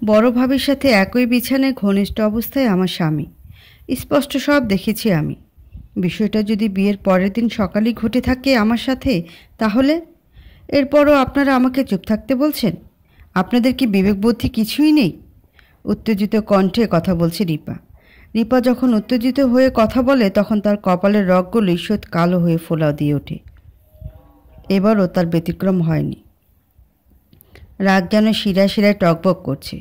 বড় ভাবির সাথে একই বিছানায় ঘনিষ্ঠ অবস্থায় আমার স্বামী। স্পষ্ট সব দেখেছি আমি। বিষয়টা যদি বিয়ের পরের দিন সকালেই ঘটে থাকে আমার সাথে, তাহলে? এরপরও আপনারা আমাকে চুপ থাকতে বলছেন? আপনাদের কি বিবেকবুদ্ধি কিছুই নেই? উত্তেজিত কণ্ঠে কথা বলছে রিপা। রিপা যখন উত্তেজিত হয়ে কথা বলে তখন তার কপালের রগগুলো ঈষৎ কালো হয়ে ফোলা দিয়ে ওঠে। এবারও তার ব্যতিক্রম হয়নি। রাগ যেন শিরায় শিরায় টকবক করছে।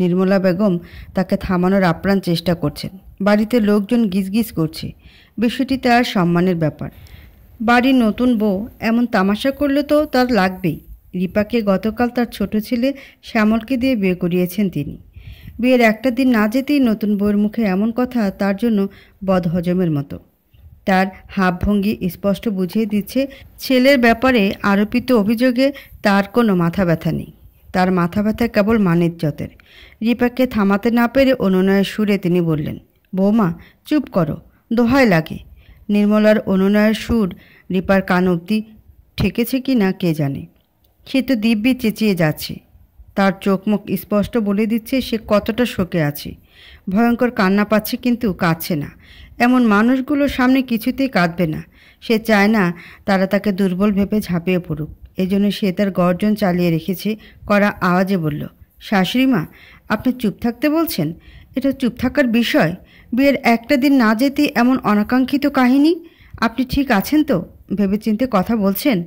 নির্মলা বেগম তাকে থামানোর আপ্রাণ চেষ্টা করছেন। বাড়িতে লোকজন গিজগিজ করছে। বিষয়টি তার সম্মানের ব্যাপার। বাড়ির নতুন বউ এমন তামাশা করলে তো তার লাগবেই। রিপাকে গতকাল তার ছোট ছেলে শ্যামলকে দিয়ে বিয়ে করিয়েছেন তিনি। বিয়ের একটা দিন না যেতেই নতুন বউয়ের মুখে এমন কথা তার জন্য বদহজমের মতো। তার হাবভঙ্গি স্পষ্ট বুঝিয়ে দিচ্ছে ছেলের ব্যাপারে আরোপিত অভিযোগে তার কোনো মাথা ব্যথা নেই। তার মাথা ব্যথা কেবল মানিজ্যতের। রিপাকে থামাতে না পেরে অনুনয়ের সুরে তিনি বললেন, বৌমা চুপ করো, দোহাই লাগে। নির্মলার অনুনয়ের সুর রিপার কান অবধি ঠেকেছে কি না কে জানে। সে তো দিব্যি চেঁচিয়ে যাচ্ছে। তার চোখ মুখ স্পষ্ট বলে দিচ্ছে সে কতটা শোকে আছে। ভয়ঙ্কর কান্না পাচ্ছে কিন্তু কাঁদছে না। এমন মানুষগুলোর সামনে কিছুতেই কাঁদবে না। সে চায় না তারা তাকে দুর্বল ভেবে ঝাঁপিয়ে পড়ুক। এজন্য সে তার গর্জন চালিয়ে রেখেছে। কড়া আওয়াজে বলল, শাশুড়ি মা, আপনি চুপ থাকতে বলছেন? এটা চুপ থাকার বিষয়? বিয়ের একটা দিন না যেতেই এমন অনাকাঙ্ক্ষিত কাহিনী? আপনি ঠিক আছেন তো? ভেবেচিন্তে কথা বলছেন?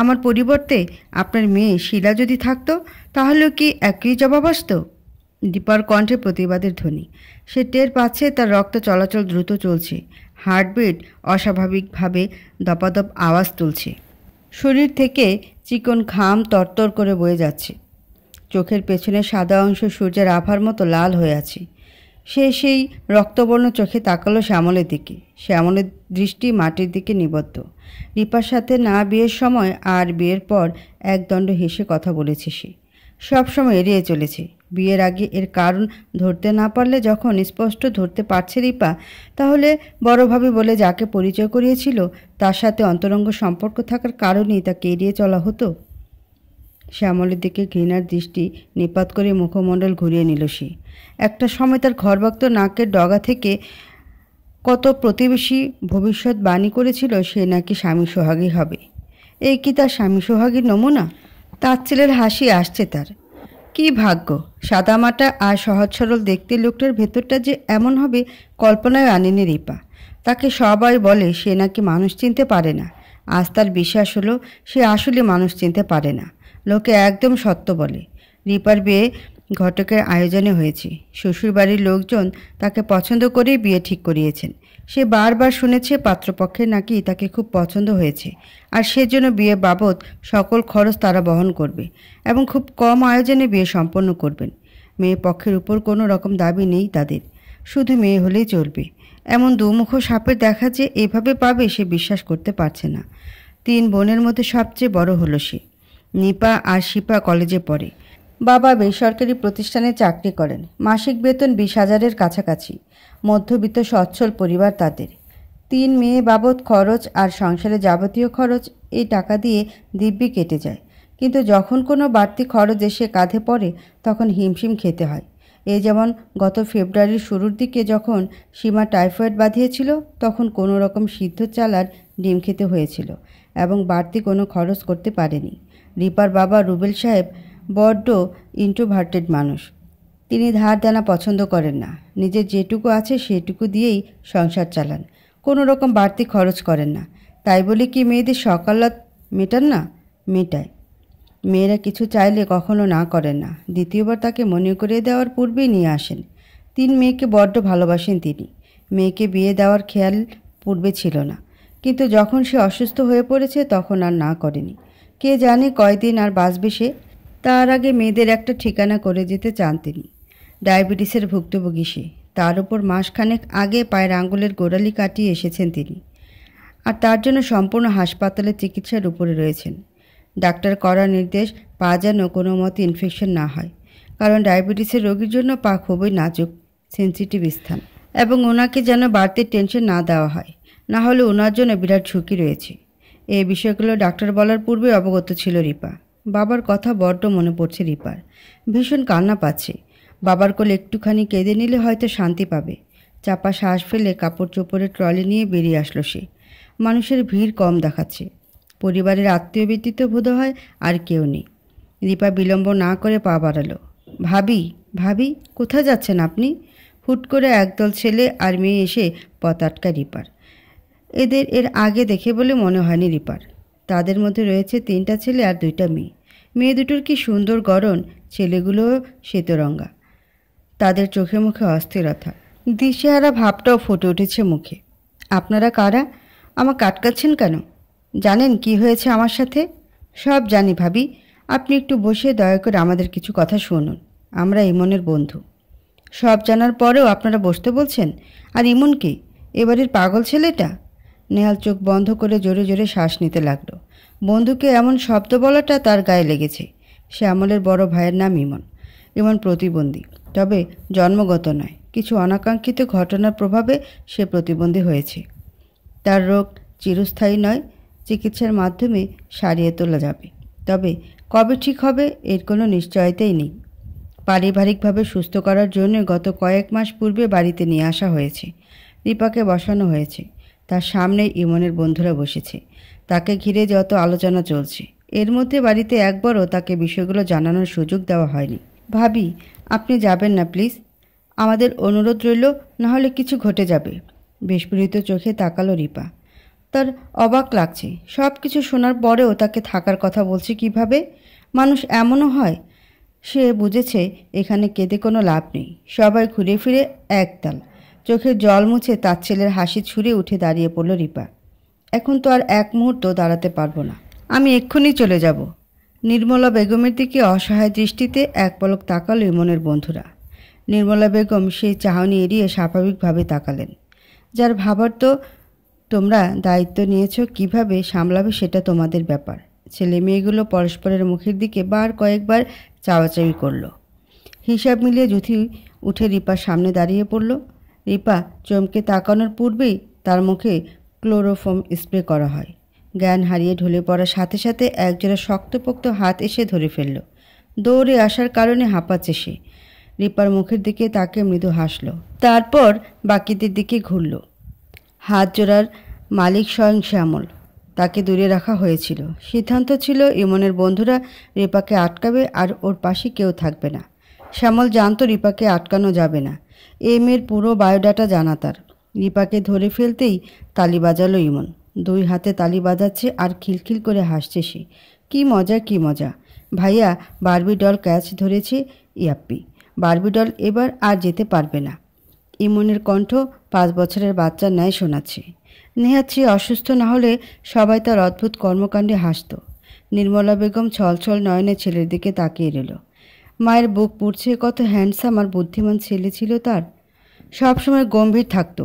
আমার পরিবর্তে আপনার মেয়ে শিলা যদি থাকতো তাহলেও কি একই জবাব আসত? দীপার কণ্ঠে প্রতিবাদের ধ্বনি। সে টের পাচ্ছে তার রক্ত চলাচল দ্রুত চলছে। হার্টবিট অস্বাভাবিকভাবে দপাদপ আওয়াজ তুলছে। শরীর থেকে চিকন ঘাম তরতর করে বয়ে যাচ্ছে। চোখের পেছনে সাদা অংশ সূর্যের আভার মতো লাল হয়ে আছে। সে সেই রক্তবর্ণ চোখে তাকালো শ্যামলের দিকে। শ্যামলের দৃষ্টি মাটির দিকে নিবদ্ধ। রিপার সাথে না বিয়ের সময় আর বিয়ের পর একদণ্ড হেসে কথা বলেছে সে। সবসময় এড়িয়ে চলেছে। বিয়ের আগে এর কারণ ধরতে না পারলে যখন স্পষ্ট ধরতে পারছে রিপা, তাহলে বড়ভাবে বলে যাকে পরিচয় করিয়েছিল তার সাথে অন্তরঙ্গ সম্পর্ক থাকার কারণেই তাকে এড়িয়ে চলা হতো। শ্যামলের দিকে ঘৃণার দৃষ্টি নিপাত করে মুখমণ্ডল ঘুরিয়ে নিল সে। একটা সময় তার ঘরভক্ত নাকের ডগা থেকে কত প্রতিবেশী ভবিষ্যৎ বাণী করেছিল সে নাকি স্বামী সোহাগী হবে। এই কি তার স্বামী সোহাগীর নমুনা? তার ছেলের হাসি আসছে তার। কি ভাগ্য! সাদামাটা আর সহজ সরল দেখতে লোকটার ভেতরটা যে এমন হবে কল্পনায় আনেনি রিপা। তাকে সবাই বলে সে নাকি মানুষ চিনতে পারে না। আজ তার বিশ্বাস হলো সে আসলে মানুষ চিনতে পারে না। লোকে একদম সত্য বলে। রিপার বিয়ে ঘটকের আয়োজনে হয়েছে। শ্বশুরবাড়ির লোকজন তাকে পছন্দ করেই বিয়ে ঠিক করিয়েছেন। সে বারবার শুনেছে পাত্রপক্ষের নাকি তাকে খুব পছন্দ হয়েছে, আর সেজন্য বিয়ে বাবদ সকল খরচ তারা বহন করবে এবং খুব কম আয়োজনে বিয়ে সম্পন্ন করবেন। মেয়ে পক্ষের উপর কোনো রকম দাবি নেই তাদের, শুধু মেয়ে হলেই চলবে। এমন দুমুখ সাপের দেখা যে এভাবে পাবে সে বিশ্বাস করতে পারছে না। 3 বোনের মধ্যে সবচেয়ে বড় হলো সে। নিপা আর শিপা কলেজে পড়ে। বাবা বেসরকারি প্রতিষ্ঠানে চাকরি করেন। মাসিক বেতন 20,000-এর কাছাকাছি। মধ্যবিত্ত সচ্ছল পরিবার তাদের। 3 মেয়ে বাবদ খরচ আর সংসারে যাবতীয় খরচ এই টাকা দিয়ে দিব্যি কেটে যায়। কিন্তু যখন কোনো বাড়তি খরচ এসে কাঁধে পড়ে তখন হিমশিম খেতে হয়। এই যেমন গত ফেব্রুয়ারির শুরুর দিকে যখন সীমা টাইফয়েড বাঁধিয়েছিল তখন কোনো রকম সিদ্ধ চাল আর ডিম খেতে হয়েছিল এবং বাড়তি কোনো খরচ করতে পারেনি। রিপার বাবা রুবেল সাহেব বড্ড ইন্ট্রোভার্টেড মানুষ। তিনি ধার দেনা পছন্দ করেন না। নিজের যেটুকু আছে সেটুকু দিয়েই সংসার চালান। কোনো রকম বাড়তি খরচ করেন না। তাই বলে কি মেয়েদের সকালাত মেটান না? মেটায়। মেয়েরা কিছু চাইলে কখনো না করেন না। দ্বিতীয়বার তাকে মনে করিয়ে দেওয়ার পূর্বেই নিয়ে আসেন। 3 মেয়েকে বড্ড ভালোবাসেন তিনি। মেয়েকে বিয়ে দেওয়ার খেয়াল পূর্বে ছিল না, কিন্তু যখন সে অসুস্থ হয়ে পড়েছে তখন আর না করেনি। কে জানে কয়দিন আর বাঁচবে সে। তার আগে মেয়েদের একটা ঠিকানা করে যেতে চান তিনি। ডায়াবেটিসের ভুক্তভোগী সে। তার উপর মাসখানেক আগে পায়ের আঙ্গুলের গোড়ালি কাটিয়ে এসেছেন তিনি, আর তার জন্য সম্পূর্ণ হাসপাতালে চিকিৎসার উপরে রয়েছেন। ডাক্তার করা নির্দেশ পা যেন কোনো মতে ইনফেকশন না হয়, কারণ ডায়াবেটিসের রোগীর জন্য পা খুবই নাজুক, সেন্সিটিভ স্থান, এবং ওনাকে যেন বাড়তি টেনশন না দেওয়া হয়, না হলে ওনার জন্য বিরাট ঝুঁকি রয়েছে। এই বিষয়গুলো ডাক্তার বলার পূর্বে অবগত ছিল রিপা। বাবার কথা বড্ড মনে পড়ছে রিপার। ভীষণ কান্না পাচ্ছে। বাবার কোলে একটুখানি কেঁদে নিলে হয়তো শান্তি পাবে। চাপা শ্বাস ফেলে কাপড় চোপড়ের ট্রলি নিয়ে বেরিয়ে আসলো সে। মানুষের ভিড় কম দেখাচ্ছে। পরিবারের আত্মীয় ব্যতীত বোধ হয় আর কেউ নেই। রিপা বিলম্ব না করে পা বাড়ালো। ভাবি, ভাবি, কোথায় যাচ্ছেন আপনি? হুট করে একদল ছেলে আর মেয়ে এসে পথ আটকায় রিপার। এদের এর আগে দেখে বলে মনে হয়নি রিপার। তাদের মধ্যে রয়েছে 3টা ছেলে আর 2টা মেয়ে। মেয়ে দুটোর কি সুন্দর গড়ন, ছেলেগুলোও শ্বেতরঙ্গা। তাদের চোখে মুখে অস্থিরতা, দিশেহারা ভাবটাও ফুটে উঠেছে মুখে। আপনারা কারা? আমাকে আটকাচ্ছেন কেন? জানেন কি হয়েছে আমার সাথে? সব জানি ভাবি। আপনি একটু বসে দয়া করে আমাদের কিছু কথা শুনুন। আমরা ইমনের বন্ধু। সব জানার পরেও আপনারা বসতে বলছেন? আর ইমন কি? এবারের পাগল ছেলেটা? নেহাল চোখ বন্ধ করে জোরে জোরে শ্বাস নিতে লাগলো। বন্ধুকে এমন শব্দ বলাটা তার গায়ে লেগেছে। শ্যামলের বড় ভাইয়ের নাম ইমন। ইমন প্রতিবন্ধী, তবে জন্মগত নয়, কিছু অনাকাঙ্ক্ষিত ঘটনার প্রভাবে সে প্রতিবন্ধী হয়েছে। তার রোগ চিরস্থায়ী নয়, চিকিৎসার মাধ্যমে সারিয়ে তোলা যাবে। তবে কবে ঠিক হবে এর কোনো নিশ্চয়তাই নেই। পারিবারিকভাবে সুস্থ করার জন্য গত কয়েক মাস পূর্বে বাড়িতে নিয়ে আসা হয়েছে। রিপাকে বসানো হয়েছে। তার সামনে ইমনের বন্ধুরা বসেছে। তাকে ঘিরে যত আলোচনা চলছে, এর মধ্যে বাড়িতে একবারও তাকে বিষয়গুলো জানানোর সুযোগ দেওয়া হয়নি। ভাবি, আপনি যাবেন না প্লিজ? আমাদের অনুরোধ রইল, না হলে কিছু ঘটে যাবে। বিস্ফোরিত চোখে তাকালো রিপা। তার অবাক লাগছে। সব কিছু শোনার পরেও তাকে থাকার কথা বলছে কিভাবে? মানুষ এমনও হয়? সে বুঝেছে এখানে কেঁদে কোনো লাভ নেই। সবাই ঘুরে ফিরে একতাল। চোখের জল মুছে তার ছেলের হাসি ছুঁড়ে উঠে দাঁড়িয়ে পড়ল রিপা। এখন তো আর এক মুহূর্ত দাঁড়াতে পারবো না। আমি এক্ষুনি চলে যাব। নির্মলা বেগমের দিকে অসহায় দৃষ্টিতে এক পলক তাকালো ইমনের বন্ধুরা। নির্মলা বেগম সেই চাহনি এড়িয়ে স্বাভাবিকভাবে তাকালেন। যার ভাবার তো তোমরা দায়িত্ব নিয়েছ, কিভাবে সামলাবে সেটা তোমাদের ব্যাপার। ছেলে মেয়েগুলো পরস্পরের মুখের দিকে কয়েকবার চাওয়াচাওয়ি করল। হিসাব মিলিয়ে জুথি উঠে রিপার সামনে দাঁড়িয়ে পড়ল। রিপা চমকে তাকানোর পূর্বেই তার মুখে ক্লোরোফর্ম স্প্রে করা হয়। জ্ঞান হারিয়ে ঢলে পড়ার সাথে সাথে একজোড়া শক্তপোক্ত হাত এসে ধরে ফেলল। দৌড়ে আসার কারণে হাঁপাচ্ছে সে। রিপার মুখের দিকে তাকে মৃদু হাসল, তারপর বাকিদের দিকে ঘুরল। হাত জোড়ার মালিক স্বয়ং শ্যামল। তাকে দূরে রাখা হয়েছিল। সিদ্ধান্ত ছিল ইমনের বন্ধুরা রিপাকে আটকাবে আর ওর পাশে কেউ থাকবে না। শ্যামল জানতো রিপাকে আটকানো যাবে না। মেয়ের পুরো বায়োডাটা জানা তার। রিপাকে ধরে ফেলতেই তালি বাজালো ইমন। 2 হাতে তালি বাজাচ্ছে আর খিলখিল করে হাসছে সে। কি মজা, কি মজা! ভাইয়া বারবি ডল ক্যাচ ধরেছে। ইয়াপ্পি! বারবি ডল এবার আর যেতে পারবে না। ইমনের কণ্ঠ 5 বছরের বাচ্চার ন্যায় শোনাচ্ছে। নেহাচ্ছি অসুস্থ না হলে সবাই তার অদ্ভুত কর্মকাণ্ডে হাসত। নির্মলা বেগম ছলছল নয়নে ছেলের দিকে তাকিয়ে রইল। মায়ের বুক পুড়ছে। কত হ্যান্ডসাম আর বুদ্ধিমান ছেলে ছিল তার। সবসময় গম্ভীর থাকতো।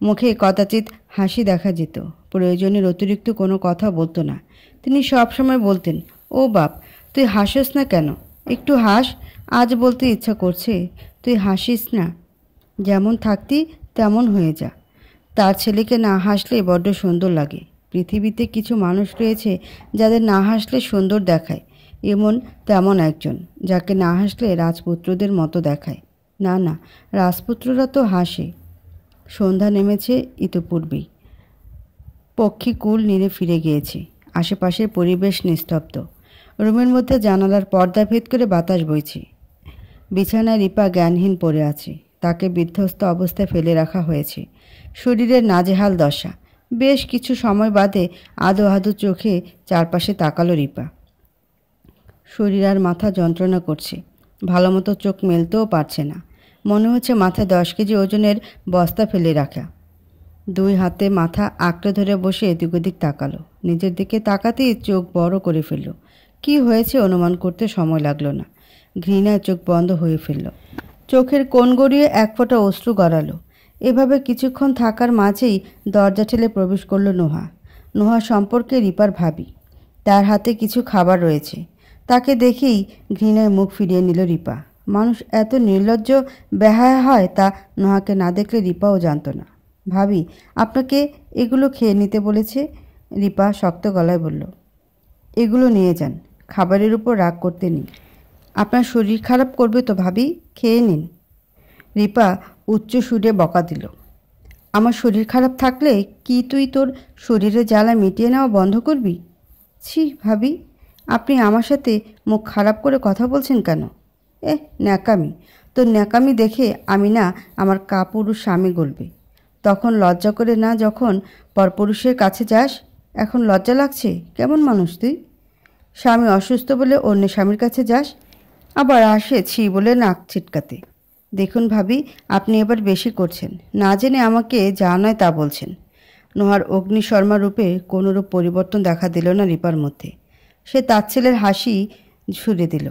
মুখে কদাচিৎ হাসি দেখা যেত। প্রয়োজনের অতিরিক্ত কোনো কথা বলতো না। তিনি সবসময় বলতেন, ও বাপ, তুই হাসিস না কেন? একটু হাস, আজ বলতে ইচ্ছা করছে। তুই হাসিস না, যেমন থাকতি তেমন হয়ে যা। তার ছেলেকে না হাসলে বড্ড সুন্দর লাগে। পৃথিবীতে কিছু মানুষ রয়েছে যাদের না হাসলে সুন্দর দেখায়। এমন তেমন একজন, যাকে না হাসলে রাজপুত্রদের মতো দেখায়। না না, রাজপুত্ররা তো হাসে। সন্ধ্যা নেমেছে ইতোপূর্বেই। পক্ষী কুল নিড়ে ফিরে গিয়েছে। আশেপাশের পরিবেশ নিস্তব্ধ। রুমের মধ্যে জানালার পর্দা ভেদ করে বাতাস বইছে। বিছানায় রিপা জ্ঞানহীন পড়ে আছে। তাকে বিধ্বস্ত অবস্থায় ফেলে রাখা হয়েছে। শরীরের নাজেহাল দশা। বেশ কিছু সময় বাদে আদো আদো চোখে চারপাশে তাকালো রিপা। শরীর আর মাথা যন্ত্রণা করছে। ভালো মতো চোখ মেলতেও পারছে না। মনে হচ্ছে মাথায় 10 কেজি ওজনের বস্তা ফেলে রাখা। 2 হাতে মাথা আঁকড়ে ধরে বসে এদিক ওদিক তাকালো। নিজের দিকে তাকাতেই চোখ বড় করে ফেলল। কি হয়েছে অনুমান করতে সময় লাগলো না। ঘৃণায় চোখ বন্ধ হয়ে ফেলল। চোখের কোণ গড়িয়ে এক ফোঁটা অশ্রু গড়ালো। এভাবে কিছুক্ষণ থাকার মাঝেই দরজা ঠেলে প্রবেশ করল নোহা। নোহা সম্পর্কে রিপার ভাবি। তার হাতে কিছু খাবার রয়েছে। তাকে দেখেই ঘৃণায় মুখ ফিরিয়ে নিল রিপা। মানুষ এত নির্লজ্জ বেহায়া হয় তা নোহাকে না দেখলে রিপাও জানত না। ভাবি, আপনাকে এগুলো খেয়ে নিতে বলেছে। রিপা শক্ত গলায় বলল, এগুলো নিয়ে যান। খাবারের উপর রাগ করতে নেই। আপনার শরীর খারাপ করবে তো ভাবি, খেয়ে নিন। রিপা উচ্চ সুরে বকা দিল। আমার শরীর খারাপ থাকলে কি তুই তোর শরীরে জ্বালা মিটিয়ে নেওয়া বন্ধ করবি? ছি ভাবি, আপনি আমার সাথে মুখ খারাপ করে কথা বলছেন কেন? ন্যাকামি, তোর ন্যাকামি দেখে আমি না আমার কাপুরুষ স্বামী গলবে। তখন লজ্জা করে না যখন পরপুরুষের কাছে যাস, এখন লজ্জা লাগছে? কেমন মানুষ তুই? স্বামী অসুস্থ বলে অন্য স্বামীর কাছে যাস, আবার আসে ছি বলে নাক ছিটকাতে। দেখুন ভাবি, আপনি এবার বেশি করছেন, না জেনে আমাকে যা নয় তা বলছেন। নোহার অগ্নিশর্মা রূপে কোনোরূপ পরিবর্তন দেখা দিল না রিপার মধ্যে। সে তাচ্ছিলের হাসি ছুড়ে দিল।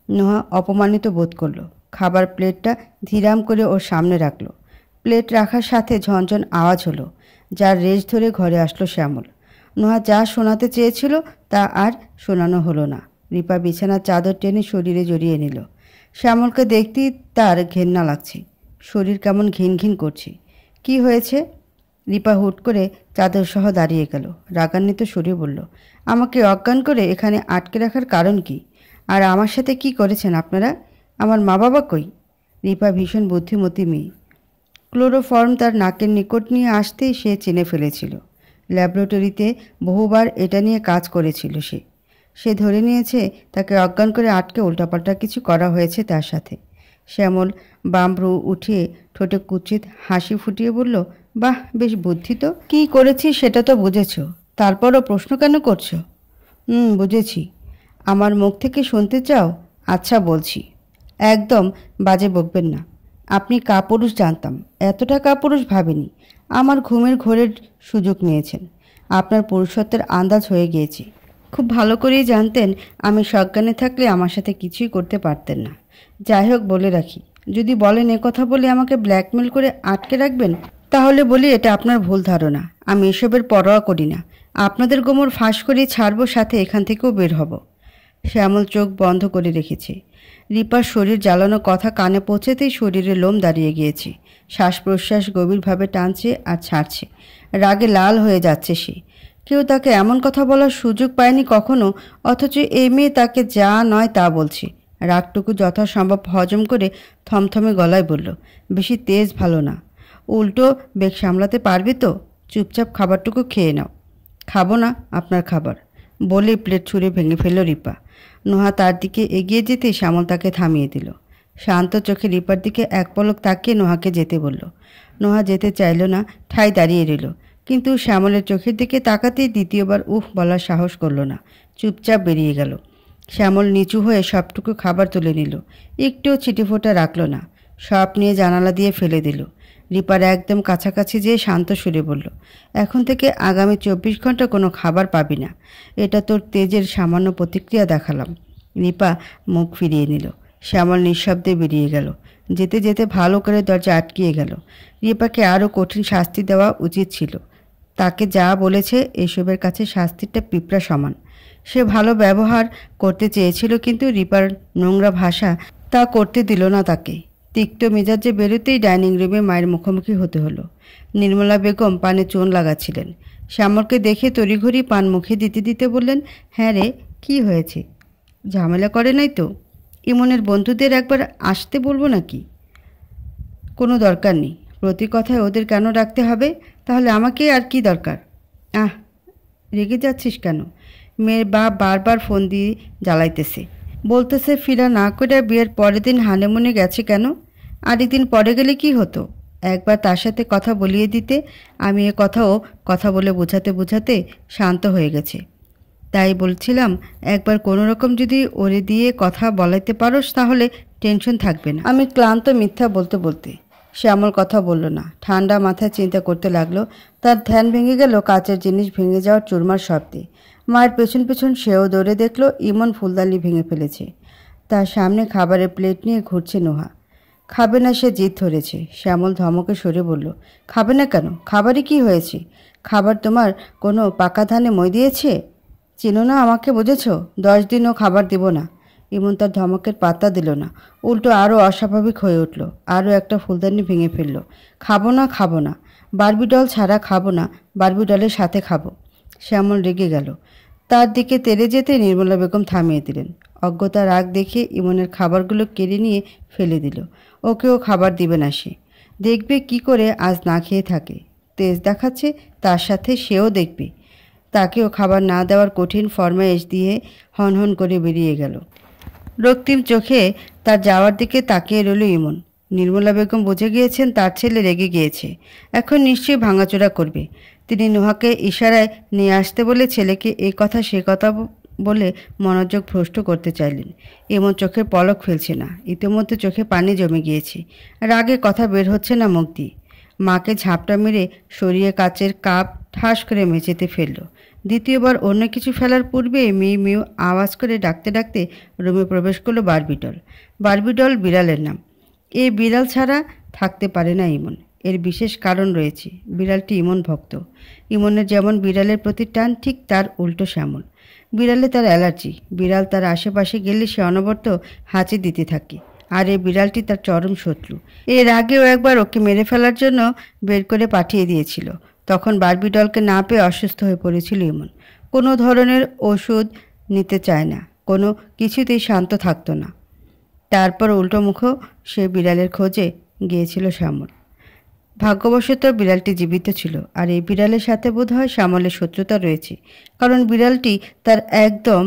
নোহা অপমানিত বোধ করল। খাবার প্লেটটা ধীরাম করে ওর সামনে রাখল। প্লেট রাখার সাথে ঝনঝন আওয়াজ হলো, যার রেশ ধরে ঘরে আসলো শ্যামল। নোহা যা শোনাতে চেয়েছিল তা আর শোনানো হলো না। রিপা বিছানার চাদর টেনে শরীরে জড়িয়ে নিল। শ্যামলকে দেখতেই তার ঘেন্না লাগছে, শরীর কেমন ঘিন ঘিন করছে। কি হয়েছে? রিপা হুট করে চাদর সহ দাঁড়িয়ে গেল। রাগান্বিত সুরে বলল, আমাকে অজ্ঞান করে এখানে আটকে রাখার কারণ কি? আর আমার সাথে কি করেছেন আপনারা? আমার মা বাবা কই? রিপা ভীষণ বুদ্ধিমতী মেয়ে। ক্লোরোফর্ম তার নাকের নিকট নিয়ে আসতেই সে চিনে ফেলেছিল। ল্যাবরেটরিতে বহুবার এটা নিয়ে কাজ করেছিল সে ধরে নিয়েছে তাকে অজ্ঞান করে আটকে উল্টাপাল্টা কিছু করা হয়েছে তার সাথে। শ্যামল বামব্রু উঠিয়ে ঠোঁটে কুচিত হাসি ফুটিয়ে বলল, বাহ, বেশ বুদ্ধি তো। কী করেছি সেটা তো বুঝেছ, তারপরও প্রশ্ন কেন করছো? বুঝেছি। আমার মুখ থেকে শুনতে চাও? আচ্ছা বলছি। একদম বাজে বকবেন না। আপনি কাপুরুষ জানতাম, এতটা কাপুরুষ ভাবিনি। আমার ঘুমের ঘোরের সুযোগ নিয়েছেন। আপনার পুরুষত্বের আন্দাজ হয়ে গিয়েছে। খুব ভালো করেই জানতেন আমি সজ্ঞানে থাকলে আমার সাথে কিছুই করতে পারতেন না। যাই হোক, বলে রাখি, যদি বলেন কথা বলে আমাকে ব্ল্যাকমেল করে আটকে রাখবেন, তাহলে বলি এটা আপনার ভুল ধারণা। আমি এসবের পরোয়া করি না। আপনাদের গোমর ফাঁস করে ছাড়বো, সাথে এখান থেকেও বের হব। শ্যামল চোখ বন্ধ করে রেখেছে। রিপার শরীর জ্বালানো কথা কানে পৌঁছেতেই শরীরে লোম দাঁড়িয়ে গিয়েছে। শ্বাস প্রশ্বাস গভীরভাবে টানছে আর ছাড়ছে। রাগে লাল হয়ে যাচ্ছে সে। কেউ তাকে এমন কথা বলার সুযোগ পায়নি কখনো, অথচ এই মেয়ে তাকে যা নয় তা বলছে। রাগটুকু যথাসম্ভব হজম করে থমথমে গলায় বলল, বেশি তেজ ভালো না। উল্টো বেগ সামলাতে পারবে তো? চুপচাপ খাবারটুকু খেয়ে নাও। খাবো না আপনার খাবার, বলে প্লেট ছুঁড়ে ভেঙে ফেলল রিপা। নোহা তার দিকে এগিয়ে যেতে শ্যামল তাকে থামিয়ে দিল। শান্ত চোখে রিপার দিকে এক পলক তাকিয়ে নোহাকে যেতে বলল। নোহা যেতে চাইল না, ঠাই দাঁড়িয়ে রইল। কিন্তু শ্যামলের চোখের দিকে তাকাতেই দ্বিতীয়বার উফ বলার সাহস করল না, চুপচাপ বেরিয়ে গেল। শ্যামল নিচু হয়ে সবটুকু খাবার তুলে নিল, একটুও ছিটেফোঁটা রাখল না। সব নিয়ে জানালা দিয়ে ফেলে দিল। রিপার একদম কাছাকাছি যেয়ে শান্ত সুরে বলল, এখন থেকে আগামী 24 ঘন্টা কোনো খাবার পাবি না। এটা তোর তেজের সামান্য প্রতিক্রিয়া দেখালাম। রিপা মুখ ফিরিয়ে নিল। শ্যামল নিঃশব্দে বেরিয়ে গেল। যেতে যেতে ভালো করে দরজা আটকিয়ে গেল। রিপাকে আরও কঠিন শাস্তি দেওয়া উচিত ছিল। তাকে যা বলেছে এসবের কাছে শাস্তিটা পিঁপড়া সমান। সে ভালো ব্যবহার করতে চেয়েছিল, কিন্তু রিপার নোংরা ভাষা তা করতে দিল না তাকে। তিক্ত মেজাজে বেরোতেই ডাইনিং রুমে মায়ের মুখোমুখি হতে হলো। নির্মলা বেগম পানে চুন লাগাচ্ছিলেন। শ্যামলকে দেখে তড়িঘড়ি পান মুখে দিতে দিতে বললেন, হ্যাঁ রে, কি হয়েছে? ঝামেলা করে নাই তো? ইমনের বন্ধুদের একবার আসতে বলবো নাকি? কোনো দরকার নেই। প্রতি কথায় ওদের কেন রাখতে হবে? তাহলে আমাকে আর কি দরকার? রেগে যাচ্ছিস কেন? মেয়ের বাপ বারবার ফোন দিয়ে জ্বালাইতেছে, বলতেছে ফিরা না করে বিয়ের পরের দিন হানিমুনে গেছে কেন? আরেকদিন পরে গেলে কি হতো? একবার তার সাথে কথা বলিয়ে দিতে। আমি কথা বলে বোঝাতে বোঝাতে শান্ত হয়ে গেছে। তাই বলছিলাম, একবার কোনো রকম যদি ওরে দিয়ে কথা বলাইতে পারোস তাহলে টেনশন থাকবে না। আমি ক্লান্ত মিথ্যা বলতে বলতে। শ্যামল কথা বলল না, ঠান্ডা মাথায় চিন্তা করতে লাগলো। তার ধ্যান ভেঙে গেল কাচের জিনিস ভেঙে যাওয়ার চুরমার শব্দে। মায়ের পেছন পেছন সেও দৌড়ে দেখল ইমন ফুলদানি ভেঙে ফেলেছে। তার সামনে খাবারের প্লেট নিয়ে ঘুরছে নোহা। খাবে না সে জিদ ধরেছে। শ্যামল ধমকে সরে বলল, খাবে না কেন? খাবারে কি হয়েছে? খাবার তোমার কোনো পাকা ধানে মই দিয়েছে? চিনো না আমাকে, বুঝেছ? 10 দিনও খাবার দিব না। ইমন তার ধমকের পাত্তা দিল না, উল্টো আরও অস্বাভাবিক হয়ে উঠল। আরও একটা ফুলদানি ভেঙে ফেলল। খাবো না, খাবো না। বারবি ডল ছাড়া খাবো না, বারবি ডলের সাথে খাবো। শ্যামল রেগে গেল। তার দিকে তেড়ে যেতে নির্মলা বেগম থামিয়ে দিলেন। অজ্ঞতা রাগ দেখে ইমনের খাবারগুলো কেড়ে নিয়ে ফেলে দিল। ওকেও খাবার দিবে না সে। দেখবে কি করে আজ না খেয়ে থাকে। তেজ দেখাচ্ছে, তার সাথে সেও দেখবে। তাকেও খাবার না দেওয়ার কঠিন ফরমায়েশ দিয়ে হনহন করে বেরিয়ে গেল। রক্তিম চোখে তার যাওয়ার দিকে তাকিয়ে রইল ইমন। নির্মলা বেগম বুঝে গিয়েছেন তার ছেলে রেগে গিয়েছে, এখন নিশ্চয়ই ভাঙাচোরা করবে। তিনি নুহাকে ইশারায় নিয়ে আসতে বলে ছেলেকে এই কথা সে কথা বলে মনোযোগ ভ্রষ্ট করতে চাইলেন। ইমন চোখের পলক ফেলছে না, ইতিমধ্যে চোখে পানি জমে গিয়েছে। রাগে কথা বের হচ্ছে না মুখ দিয়ে। মাকে ঝাপটা মেরে সরিয়ে কাচের কাপ ঠাস করে মেঝেতে ফেলল। দ্বিতীয়বার অন্য কিছু ফেলার পূর্বে মিউ মিউ আওয়াজ করে ডাকতে ডাকতে রুমে প্রবেশ করলো বারবিডল। বারবিডল বিড়ালের নাম। এই বিড়াল ছাড়া থাকতে পারে না ইমন। এর বিশেষ কারণ রয়েছে। বিড়ালটি ইমন ভক্ত। ইমনের যেমন বিড়ালের প্রতি টান, ঠিক তার উল্টো শ্যামল। বিড়ালে তার অ্যালার্জি। বিড়াল তার আশেপাশে গেলে সে অনবরত হাঁচি দিতে থাকে। আর এই বিড়ালটি তার চরম শত্রু। এর আগেও একবার ওকে মেরে ফেলার জন্য বের করে পাঠিয়ে দিয়েছিল। তখন বারবিডলকে না পেয়ে অসুস্থ হয়ে পড়েছিল ইমন। কোনো ধরনের ওষুধ নিতে চায় না, কোনো কিছুতেই শান্ত থাকতো না। তারপর উল্টোমুখো সে বিড়ালের খোঁজে গিয়েছিল শ্যামল। ভাগ্যবশত বিড়ালটি জীবিত ছিল। আর এই বিড়ালের সাথে বোধ হয় শ্যামলের শত্রুতা রয়েছে, কারণ বিড়ালটি তার একদম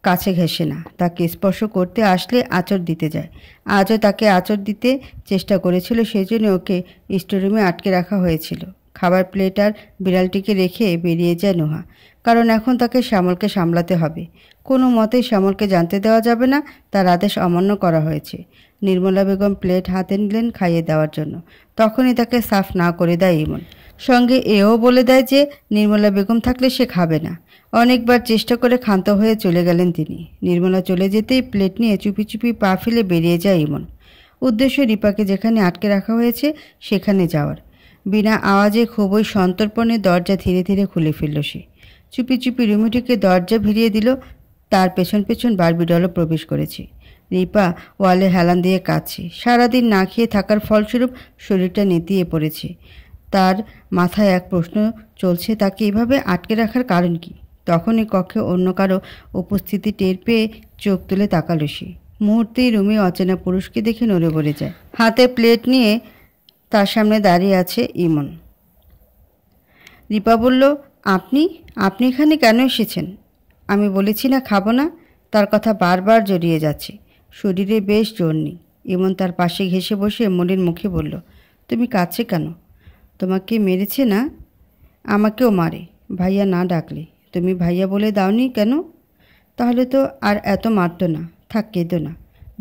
কাছে ঘেঁষে না। তাকে স্পর্শ করতে আসলে আঁচড় দিতে যায়। আজও তাকে আঁচড় দিতে চেষ্টা করেছিল, সেই জন্য ওকে স্টোররুমে আটকে রাখা হয়েছিল। খাবার প্লেট আর বিড়ালটিকে রেখে বেরিয়ে যায় নুহা, কারণ এখন তাকে শ্যামলকে সামলাতে হবে। কোনো মতেই শ্যামলকে জানতে দেওয়া যাবে না তার আদেশ অমান্য করা হয়েছে। নির্মলা বেগম প্লেট হাতে নিলেন খাইয়ে দেওয়ার জন্য। তখনই তাকে সাফ না করে দেয় ইমন। সঙ্গে এও বলে দেয় যে নির্মলা বেগম থাকলে সে খাবে না। অনেকবার চেষ্টা করে ক্ষান্ত হয়ে চলে গেলেন তিনি। নির্মলা চলে যেতেই প্লেট নিয়ে চুপি চুপি পা ফেলে বেরিয়ে যায় ইমন। উদ্দেশ্য রিপাকে যেখানে আটকে রাখা হয়েছে সেখানে যাওয়ার। বিনা আওয়াজে খুবই সন্তর্পণে দরজা ধীরে ধীরে খুলে ফেলল সে। চুপি চুপি রুমিটিকে দরজা ভিড়িয়ে দিল। তার পেছন পেছন বারবিডলও প্রবেশ করেছে। রিপা ওয়ালে হেলান দিয়ে কাঁদছে। সারাদিন না খেয়ে থাকার ফলস্বরূপ শরীরটা নেতিয়ে পড়েছে। তার মাথায় এক প্রশ্ন চলছে, তাকে এভাবে আটকে রাখার কারণ কি? তখনই কক্ষে অন্য কারো উপস্থিতি টের পেয়ে চোখ তুলে তাকালো সে। মুহূর্তেই রুমে অচেনা পুরুষকে দেখে নড়ে পড়ে যায়। হাতে প্লেট নিয়ে তার সামনে দাঁড়িয়ে আছে ইমন। রিপা বলল, আপনি আপনি এখানে কেন এসেছেন? আমি বলেছি না খাবো না। তার কথা বারবার জড়িয়ে যাচ্ছে। শরীরে বেশ জোর নেই। ইমন তার পাশে ঘেঁষে বসে মলিন মুখে বলল, তুমি কাঁদছে কেন? তোমাকে মেরেছে না? আমাকেও মারে, ভাইয়া না ডাকলে। তুমি ভাইয়া বলে দাওনি কেন? তাহলে তো আর এত মারত না। থাক, কেঁদো না।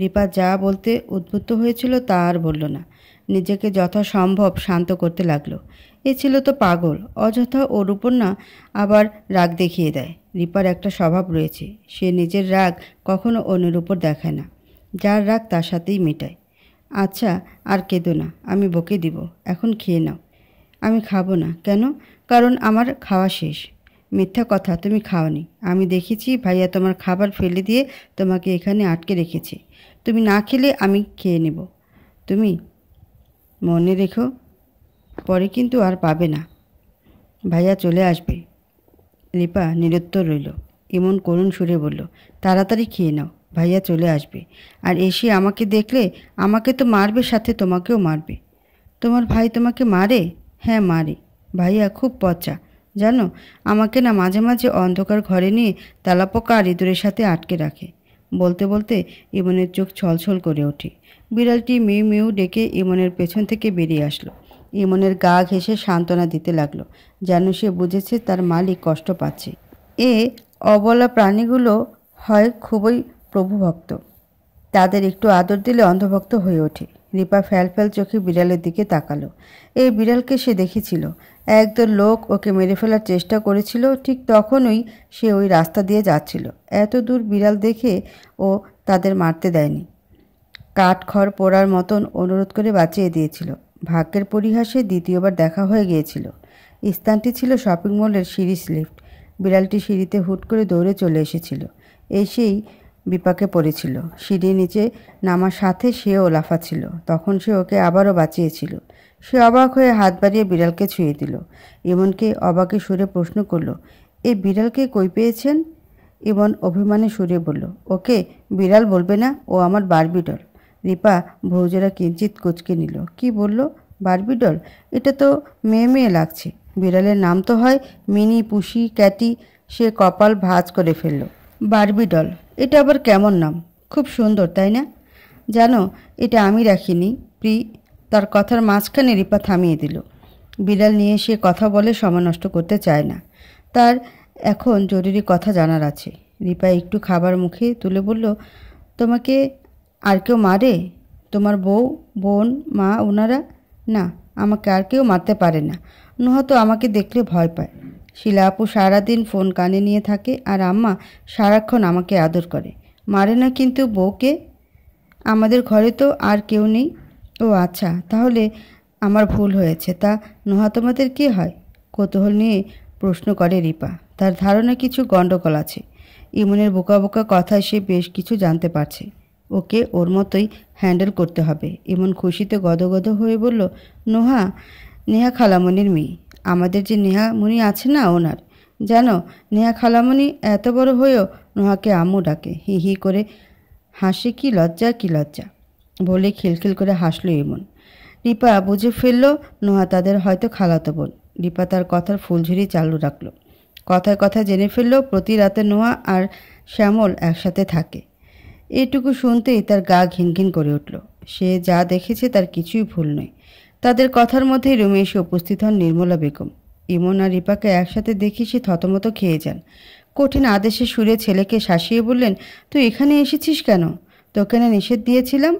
রিপা যা বলতে উদ্বুদ্ধ হয়েছিল তা আর বলল না। নিজেকে যথাসম্ভব শান্ত করতে লাগলো। এ ছিল তো পাগল, অযথা ওর উপর না আবার রাগ দেখিয়ে দেয়। রিপার একটা স্বভাব রয়েছে, সে নিজের রাগ কখনো অন্যের উপর দেখায় না। যার রাগ তার সাথেই মেটায়। আচ্ছা, আর কেঁদো না, আমি বকে দিব। এখন খেয়ে নাও। আমি খাবো না। কেন? কারণ আমার খাওয়া শেষ। মিথ্যা কথা, তুমি খাওনি। আমি দেখেছি ভাইয়া তোমার খাবার ফেলে দিয়ে তোমাকে এখানে আটকে রেখেছে। তুমি না খেলে আমি খেয়ে নেব। তুমি মনে রেখো, পরে কিন্তু আর পাবে না। ভাইয়া চলে আসবে। রিপা নিরুত্তর রইল। এমন করুণ সুরে বলল, তাড়াতাড়ি খেয়ে নাও, ভাইয়া চলে আসবে। আর এসে আমাকে দেখলে আমাকে তো মারবে, সাথে তোমাকেও মারবে। তোমার ভাই তোমাকে মারে? হ্যাঁ মারে। ভাইয়া খুব পচা, জানো। আমাকে না মাঝে মাঝে অন্ধকার ঘরে নিয়ে তেলাপোকা আর ইঁদুরের সাথে আটকে রাখে। বলতে বলতে ইমনের চোখ ছলছল করে ওঠে। বিড়ালটি মিউ মিউ ডেকে ইমনের পেছন থেকে বেরিয়ে আসলো। ইমনের গা ঘেঁষে সান্ত্বনা দিতে লাগলো, যেন সে বুঝেছে তার মালিক কষ্ট পাচ্ছে। এ অবলা প্রাণীগুলো হয় খুবই প্রভুভক্ত। তাদের একটু আদর দিলে অন্ধভক্ত হয়ে ওঠে। রিপা ফ্যাল ফ্যাল চোখে বিড়ালের দিকে তাকালো। এই বিড়ালকে সে দেখেছিল। একদল লোক ওকে মেরে ফেলার চেষ্টা করেছিল, ঠিক তখনই সে ওই রাস্তা দিয়ে যাচ্ছিল। এত দূর বিড়াল দেখে ও তাদের মারতে দেয়নি। কাঠখড় পোড়ার মতন অনুরোধ করে বাঁচিয়ে দিয়েছিল। ভাগ্যের পরিহাসে দ্বিতীয়বার দেখা হয়ে গিয়েছিল। স্থানটি ছিল শপিং মলের সিঁড়ির লিফট। বিড়ালটি সিঁড়িতে হুট করে দৌড়ে চলে এসেছিল। এসেই বিপাকে পড়েছিল। সিঁড়ির নিচে নামার সাথে সেও লাফাচ্ছিল। তখন সে ওকে আবারও বাঁচিয়েছিল। সে অবাক হয়ে হাত বাড়িয়ে বিড়ালকে ছুঁয়ে দিল। এমনকি অবাকে সুরে প্রশ্ন করল, এই বিড়ালকে কই পেয়েছেন? ইমন অভিমানে সুরে বলল, ওকে বিড়াল বলবে না, ও আমার বারবি ডল। রিপা ভৌজেরা কিঞ্চিত কুঁচকে নিল। কি বলল? Barbie doll? এটা তো মেয়ে মেয়ে লাগছে। বিড়ালের নাম তো হয় মিনি, পুষি, ক্যাটি। সে কপাল ভাঁজ করে ফেলল। Barbie doll? এটা আবার কেমন নাম? খুব সুন্দর, তাই না? জানো, এটা আমি রাখিনি প্রি। তার কথার মাঝখানে রিপা থামিয়ে দিল। বিড়াল নিয়ে সে কথা বলে সময় নষ্ট করতে চায় না। তার এখন জরুরি কথা জানার আছে। রিপা একটু খাবার মুখে তুলে বলল, তোমাকে আর কেউ মারে? তোমার বউ, বোন, মা, ওনারা? না, আমাকে আর কেউ মারতে পারে না। নুহা তো আমাকে দেখলে ভয় পায়। শিলা আপু সারাদিন ফোন কানে নিয়ে থাকে, আর আম্মা সারাক্ষণ আমাকে আদর করে। মারে না কিন্তু বউকে। আমাদের ঘরে তো আর কেউ নেই। ও আচ্ছা, তাহলে আমার ভুল হয়েছে। তা নুহা তোমাদের কী হয়? কৌতূহল নিয়ে প্রশ্ন করে রিপা। তার ধারণা কিছু গণ্ডগোল আছে। ইমনের বোকা বোকা কথায় সে বেশ কিছু জানতে পারছে। ওকে ওর মতোই হ্যান্ডেল করতে হবে। ইমন খুশিতে গদগদ হয়ে বলল, নোহা নেহা খালামণির মেয়ে। আমাদের যে নেহা মুনি আছে না, ওনার। জানো, নেহা খালামণি এত বড় হয়েও নোহাকে আম্মু ডাকে। হি হি করে হাসে। কি লজ্জা, কি লজ্জা বলে খিলখিল করে হাসল ইমন। রিপা বুঝে ফেলল নোহা তাদের হয়তো খালাতো বোন। রিপা তার কথার ফুলঝুরি চালু রাখল। কথায় কথায় জেনে ফেলল প্রতি রাতে নোহা আর শ্যামল একসাথে থাকে। এইটুকু শুনতেই তার গা ঘিনঘিন করে উঠল। সে যা দেখেছে তার কিছুই ভুল নয়। তাদের কথার মধ্যেই রুমে এসে উপস্থিত হন নির্মলা বেগম। ইমন আর রিপাকে একসাথে দেখি সে থতমত খেয়ে যান। কঠিন আদেশে সুরে ছেলেকে শাসিয়ে বললেন, তুই এখানে এসেছিস কেন? তোকে না নিষেধ দিয়েছিলাম?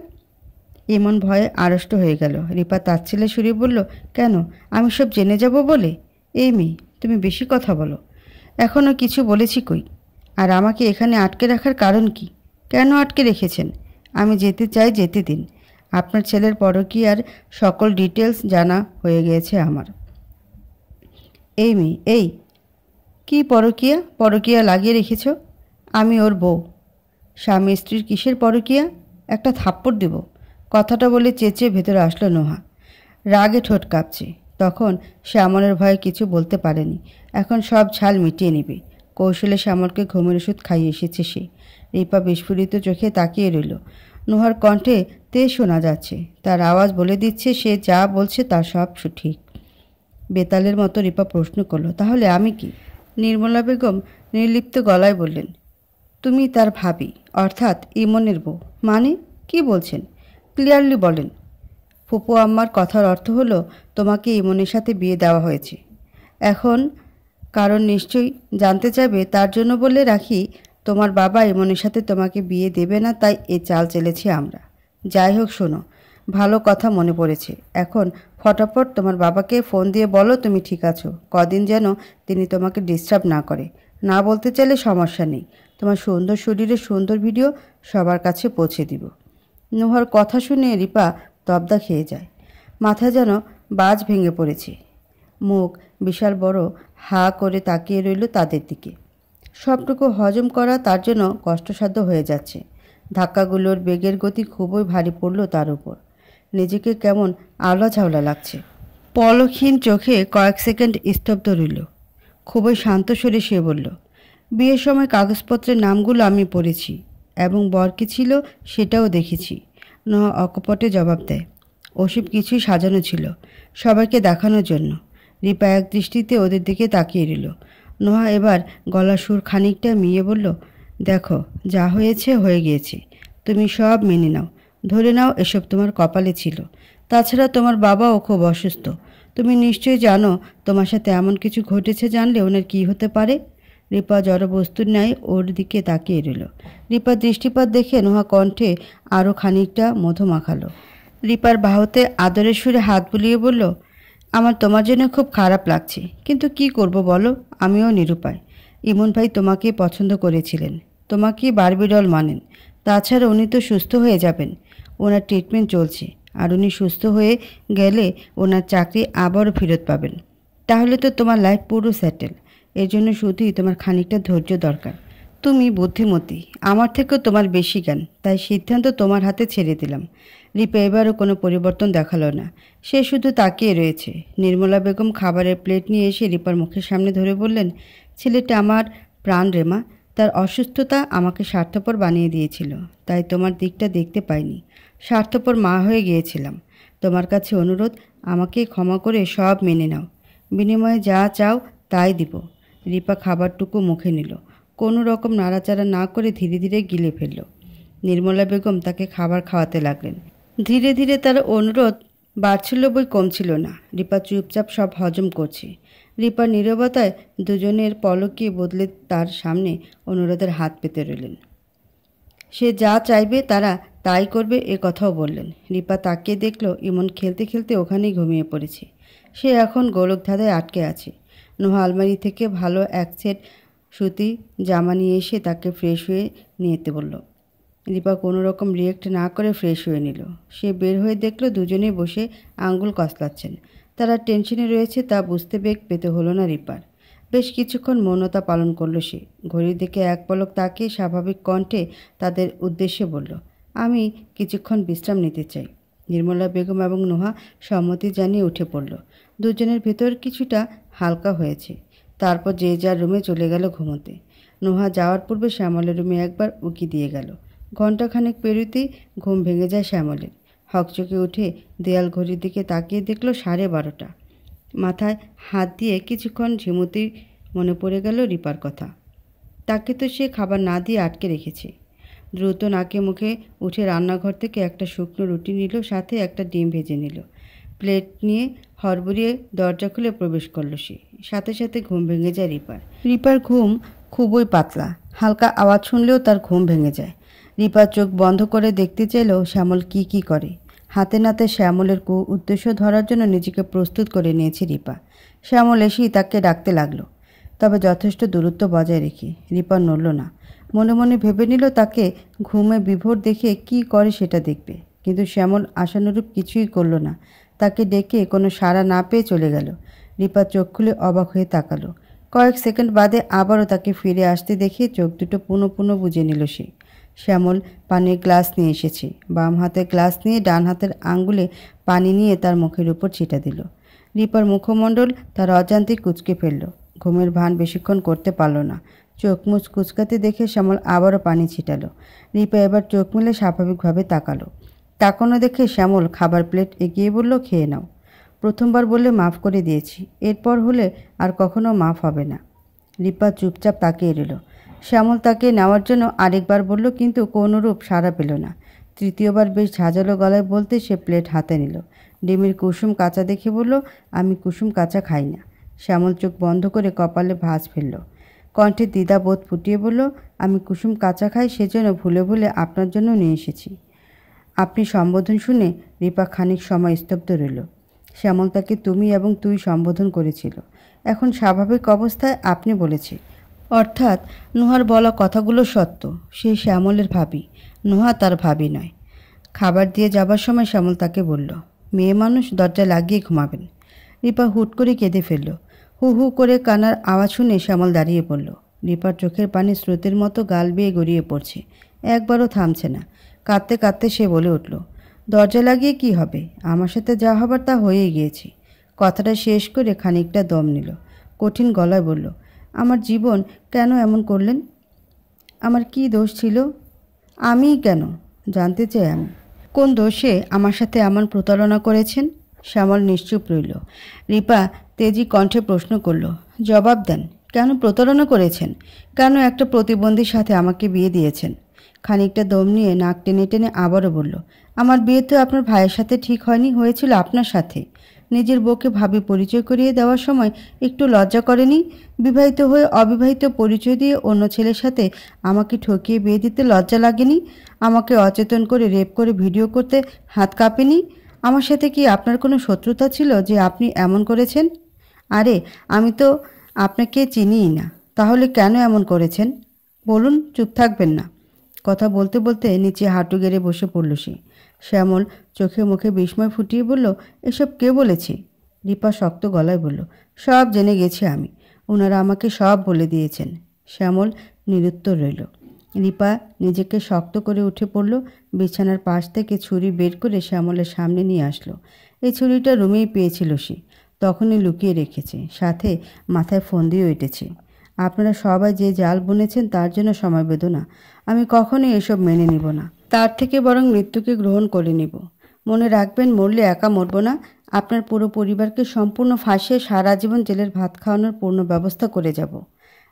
ইমন ভয়ে আড়ষ্ট হয়ে গেল। রিপা তাচ্ছিল্যে সুরে বলল, কেন? আমি সব জেনে যাব বলে? এই মেয়ে, তুমি বেশি কথা বলো। এখনও কিছু বলেছি কই? আর আমাকে এখানে আটকে রাখার কারণ কি? কেন আটকে রেখেছেন? আমি যেতে চাই, যেতে দিন। আপনার ছেলের পরকীয়ার সকল ডিটেলস জানা হয়ে গিয়েছে আমার। এই মেয়ে, এই কি পরকীয়া? পরকীয়া লাগিয়ে রেখেছ? আমি ওর বউ। স্বামী স্ত্রীর কিসের পরকীয়া? একটা থাপ্পড় দেব। কথাটা বলে চেঁচিয়ে ভেতরে আসলো নোহা। রাগে ঠোঁট কাঁপছে। তখন শ্যামলের ভয়ে কিছু বলতে পারেনি। এখন সব ঝাল মিটিয়ে নেবে। কৌশলে শ্যামলকে ঘুমের ওষুধ খাইয়ে এসেছে সে। রিপা বিস্ফোরিত চোখে তাকিয়ে রইল। নোহার কণ্ঠে তেজ শোনা যাচ্ছে। তার আওয়াজ বলে দিচ্ছে সে যা বলছে তা সব ঠিক। বেতালের মতো রিপা প্রশ্ন করল, তাহলে আমি কি? নির্মলা বেগম নির্লিপ্ত গলায় বললেন, তুমি তার ভাবি, অর্থাৎ ইমনের বউ। মানে কি বলছেন? ক্লিয়ারলি বলেন। ফুপু আম্মার কথার অর্থ হলো তোমাকে ইমনের সাথে বিয়ে দেওয়া হয়েছে। এখন কারণ নিশ্চয়ই জানতে চাইবে, তার জন্য বলে রাখি তোমার বাবা ইমনের সাথে তোমাকে বিয়ে দেবে না, তাই এ চাল চেলেছি আমরা। যাই হোক, শোনো, ভালো কথা মনে পড়েছে। এখন ফটাফট তোমার বাবাকে ফোন দিয়ে বলো তুমি ঠিক আছো। কদিন যেন তিনি তোমাকে ডিস্টার্ব না করে। না বলতে চাইলে সমস্যা নেই। তোমার সুন্দর শরীরের সুন্দর ভিডিও সবার কাছে পৌঁছে দিব। নোহার কথা শুনে রিপা তবদা খেয়ে যায়। মাথা যেন বাজ ভেঙে পড়েছে। মুখ বিশাল বড় হা করে তাকিয়ে রইল তাদের দিকে। সবটুকু হজম করা তার জন্য কষ্টসাধ্য হয়ে যাচ্ছে। ধাক্কাগুলোর বেগের গতি খুবই ভারী পড়ল তার উপর। নিজেকে কেমন আওলা ঝাওলা লাগছে। পলকহীন চোখে কয়েক সেকেন্ড স্তব্ধ রইল। খুবই শান্ত স্বরে সে বলল, বিয়ের সময় কাগজপত্রের নামগুলো আমি পড়েছি এবং বর কী ছিল সেটাও দেখেছি। নোহা অকপটে জবাব দেয়, ওসব কিছুই সাজানো ছিল, সবাইকে দেখানোর জন্য। রিপা এক দৃষ্টিতে ওদের দিকে তাকিয়ে রইল। নোহা এবার গলার সুর খানিকটা মিয়ে বলল, দেখো, যা হয়েছে হয়ে গিয়েছে। তুমি সব মেনে নাও। ধরে নাও এসব তোমার কপালে ছিল। তাছাড়া তোমার বাবাও খুব অসুস্থ। তুমি নিশ্চয়ই জানো তোমার সাথে এমন কিছু ঘটেছে, জানলে ওনার কী হতে পারে। রিপা জড়বস্তুর ন্যায় ওর দিকে তাকিয়ে রইল। রিপার দৃষ্টিপাত দেখে নোহা কণ্ঠে আরও খানিকটা মধু মাখালো। রিপার বাহুতে আদরের সুরে হাত বুলিয়ে বলল, আমার তোমার জন্য খুব খারাপ লাগছে, কিন্তু কি করব বলো, আমিও নিরুপায়। ইমন ভাই তোমাকে পছন্দ করেছিলেন, তোমাকে বারবি ডল মানেন। তাছাড়া উনি তো সুস্থ হয়ে যাবেন। ওনার ট্রিটমেন্ট চলছে, আর উনি সুস্থ হয়ে গেলে ওনার চাকরি আবারও ফেরত পাবেন। তাহলে তো তোমার লাইফ পুরো সেটেল। এর জন্য শুধুই তোমার খানিকটা ধৈর্য দরকার। তুমি বুদ্ধিমতী, আমার থেকেও তোমার বেশি জ্ঞান, তাই সিদ্ধান্ত তোমার হাতে ছেড়ে দিলাম। রিপা এবারও কোনো পরিবর্তন দেখালো না। সে শুধু তাকিয়ে রয়েছে। নির্মলা বেগম খাবারের প্লেট নিয়ে এসে রিপার মুখের সামনে ধরে বললেন, ছেলেটা আমার প্রাণ রে মা। তার অসুস্থতা আমাকে স্বার্থপর বানিয়ে দিয়েছিল, তাই তোমার দিকটা দেখতে পাইনি। স্বার্থপর মা হয়ে গিয়েছিলাম। তোমার কাছে অনুরোধ, আমাকে ক্ষমা করে সব মেনে নাও। বিনিময়ে যা চাও তাই দিব। রিপা খাবারটুকু মুখে নিল, কোনো রকম নাড়াচাড়া না করে ধীরে ধীরে গিলে ফেলল। নির্মলা বেগম তাকে খাবার খাওয়াতে লাগলেন। ধীরে ধীরে তার অনুরোধ বাড়ছিল বই কমছিল না। রিপা চুপচাপ সব হজম করছে। রিপার নীরবতায় দুজনের পলকে বদলে তার সামনে অনুরোধের হাত পেতে রইলেন। সে যা চাইবে তারা তাই করবে, এ কথাও বললেন। রিপা তাকিয়ে দেখল ইমন খেলতে খেলতে ওখানেই ঘুমিয়ে পড়েছে। সে এখন গোলকধাঁধায় আটকে আছে। নোহা আলমারি থেকে ভালো এক সেট সুতি জামা নিয়ে এসে তাকে ফ্রেশ হয়ে নিতে বলল। রিপা কোনো রকম রিয়েক্ট না করে ফ্রেশ হয়ে নিল। সে বের হয়ে দেখল দুজনেই বসে আঙ্গুল কসলাচ্ছেন। তারা টেনশনে রয়েছে তা বুঝতে বেগ পেতে হলো না রিপার। বেশ কিছুক্ষণ মৌনতা পালন করল সে। ঘড়ির দিকে এক পলক তাকিয়ে স্বাভাবিক কণ্ঠে তাদের উদ্দেশ্যে বলল, আমি কিছুক্ষণ বিশ্রাম নিতে চাই। নির্মলা বেগম এবং নোহা সম্মতি জানিয়ে উঠে পড়ল। দুজনের ভেতর কিছুটা হালকা হয়েছে। তারপর যে যার রুমে চলে গেল ঘুমোতে। নোহা যাওয়ার পূর্বে শ্যামলের রুমে একবার উকি দিয়ে গেল। ঘণ্টাখানেক পেরোতেই ঘুম ভেঙে যায় শ্যামলের। হকচকে উঠে দেয়াল ঘড়ির দিকে তাকিয়ে দেখল 12:30। মাথায় হাত দিয়ে কিছুক্ষণ ঝিমুতেই মনে পড়ে গেল রিপার কথা। তাকে তো সে খাবার না দিয়ে আটকে রেখেছে। দ্রুত নাকে মুখে উঠে রান্নাঘর থেকে একটা শুকনো রুটি নিল, সাথে একটা ডিম ভেজে নিল। প্লেট নিয়ে হড়বড়িয়ে দরজা খুলে প্রবেশ করল সে। সাথে সাথে ঘুম ভেঙে যায় রিপার। রিপার ঘুম খুবই পাতলা। হালকা আওয়াজ শুনলেও তার ঘুম ভেঙে যায়। রিপা চোখ বন্ধ করে দেখতে চাইলেও শ্যামল কি করে। হাতে নাতে শ্যামলের উদ্দেশ্য ধরার জন্য নিজেকে প্রস্তুত করে নিয়েছে রিপা। শ্যামল এসেই তাকে ডাকতে লাগলো, তবে যথেষ্ট দূরত্ব বজায় রেখে। রিপা নড়ল না। মনে মনে ভেবে নিল তাকে ঘুমে বিভোর দেখে কি করে সেটা দেখবে। কিন্তু শ্যামল আশানুরূপ কিছুই করল না। তাকে ডেকে কোনো সাড়া না পেয়ে চলে গেল। রিপা চোখ খুলে অবাক হয়ে তাকালো। কয়েক সেকেন্ড বাদে আবারও তাকে ফিরে আসতে দেখে চোখ দুটো পুনঃ বুঝে নিল সে। শ্যামল পানির গ্লাস নিয়ে এসেছে। বাম হাতের গ্লাস নিয়ে ডান হাতের আঙ্গুলে পানি নিয়ে তার মুখের উপর ছিটা দিল। রিপার মুখমণ্ডল তার অজান্তে কুঁচকে ফেলল। ঘুমের ভান বেশিক্ষণ করতে পারল না। চোখ মুচ কুচকাতে দেখে শ্যামল আবারও পানি ছিটালো। রিপা এবার চোখ মেলে স্বাভাবিকভাবে তাকালো। তাকানো দেখে শ্যামল খাবার প্লেট এগিয়ে বলল, খেয়ে নাও। প্রথমবার বললে মাফ করে দিয়েছি, এরপর হলে আর কখনো মাফ হবে না। রিপা চুপচাপ তাকিয়ে রইল। শ্যামল তাকে নেওয়ার জন্য আরেকবার বলল, কিন্তু কোনোরূপ সাড়া পেল না। তৃতীয়বার বেশ ঝাঁঝালো গলায় বলতে সে প্লেট হাতে নিল। ডিমের কুসুম কাঁচা দেখে বলল, আমি কুসুম কাঁচা খাই না। শ্যামল চোখ বন্ধ করে কপালে ভাঁজ ফেলল। কণ্ঠে দ্বিধাবোধ ফুটিয়ে বলল, আমি কুসুম কাঁচা খাই, সেজন্য ভুলে ভুলে আপনার জন্য নিয়ে এসেছি। আপনি সম্বোধন শুনে রিপা খানিক সময় স্তব্ধ রইল। শ্যামল তাকে তুমি এবং তুই সম্বোধন করেছিল। এখন স্বাভাবিক অবস্থায় আপনি বলেছে, অর্থাৎ নোহার বলা কথাগুলো সত্য। সে শ্যামলের ভাবি, নোহা তার ভাবি নয়। খাবার দিয়ে যাবার সময় শ্যামল তাকে বলল, মেয়ে মানুষ দরজা লাগিয়ে ঘুমাবেন। রিপা হুট করে কেঁদে ফেলল। হু হু করে কান্নার আওয়াজ শুনে শ্যামল দাঁড়িয়ে পড়ল। রিপার চোখের পানি স্রোতের মতো গাল বেয়ে গড়িয়ে পড়ছে। একবারও থামছে না। কাঁদতে কাঁদতে সে বলে উঠল, দরজা লাগিয়ে কি হবে? আমার সাথে যা হবার তা হয়েই গিয়েছে। কথাটা শেষ করে খানিকটা দম নিল। কঠিন গলায় বলল, আমার জীবন কেন এমন করলেন? আমার কি দোষ ছিল? আমিই কেন? জানতে চাই আমি। কোন দোষে আমার সাথে এমন প্রতারণা করেছেন? শ্যামল নিশ্চুপ রইল। রিপা তেজি কণ্ঠে প্রশ্ন করল, জবাব দেন। কেন প্রতারণা করেছেন? কেন একটা প্রতিবন্ধীর সাথে আমাকে বিয়ে দিয়েছেন? খানিকটা দম নিয়ে নাক টেনে টেনে আবারও বলল, আমার বিয়ে তো আপনার ভাইয়ের সাথে ঠিক হয়নি, হয়েছিল আপনার সাথে। নিজের বউকে ভাবি পরিচয় করিয়ে দেওয়ার সময় একটু লজ্জা করেনি? বিবাহিত হয়ে অবিবাহিত পরিচয় দিয়ে অন্য ছেলের সাথে আমাকে ঠকিয়ে বিয়ে দিতে লজ্জা লাগেনি? আমাকে অচেতন করে রেপ করে ভিডিও করতে হাত কাঁপেনি? আমার সাথে কি আপনার কোনো শত্রুতা ছিল যে আপনি এমন করেছেন? আরে আমি তো আপনাকে চিনিই না, তাহলে কেন এমন করেছেন বলুন? চুপ থাকবেন না। কথা বলতে বলতে নিচে হাঁটু গেড়ে বসে পড়ল সে। শ্যামল চোখে মুখে বিস্ময় ফুটিয়ে বলল, এসব কে বলেছে? রিপা শক্ত গলায় বলল, সব জেনে গেছি আমি। ওনারা আমাকে সব বলে দিয়েছেন। শ্যামল নিরুত্তর রইল। রিপা নিজেকে শক্ত করে উঠে পড়ল। বিছানার পাশ থেকে ছুরি বের করে শ্যামলের সামনে নিয়ে আসলো। এই ছুরিটা রুমেই পেয়েছিল সে, তখনই লুকিয়ে রেখেছে, সাথে মাথায় ফোন দিয়ে এঁটেছে। আপনারা সবাই যে জাল বুনেছেন তার জন্য সমবেত না। আমি কখনোই এসব মেনে নিব না। তার থেকে বরং মৃত্যুকে গ্রহণ করে নিব। মনে রাখবেন, মরলে একা মরব না, আপনার পুরো পরিবারকে সম্পূর্ণ ফাঁসিয়ে সারা জীবন জেলের ভাত খাওয়ানোর পূর্ণ ব্যবস্থা করে যাব।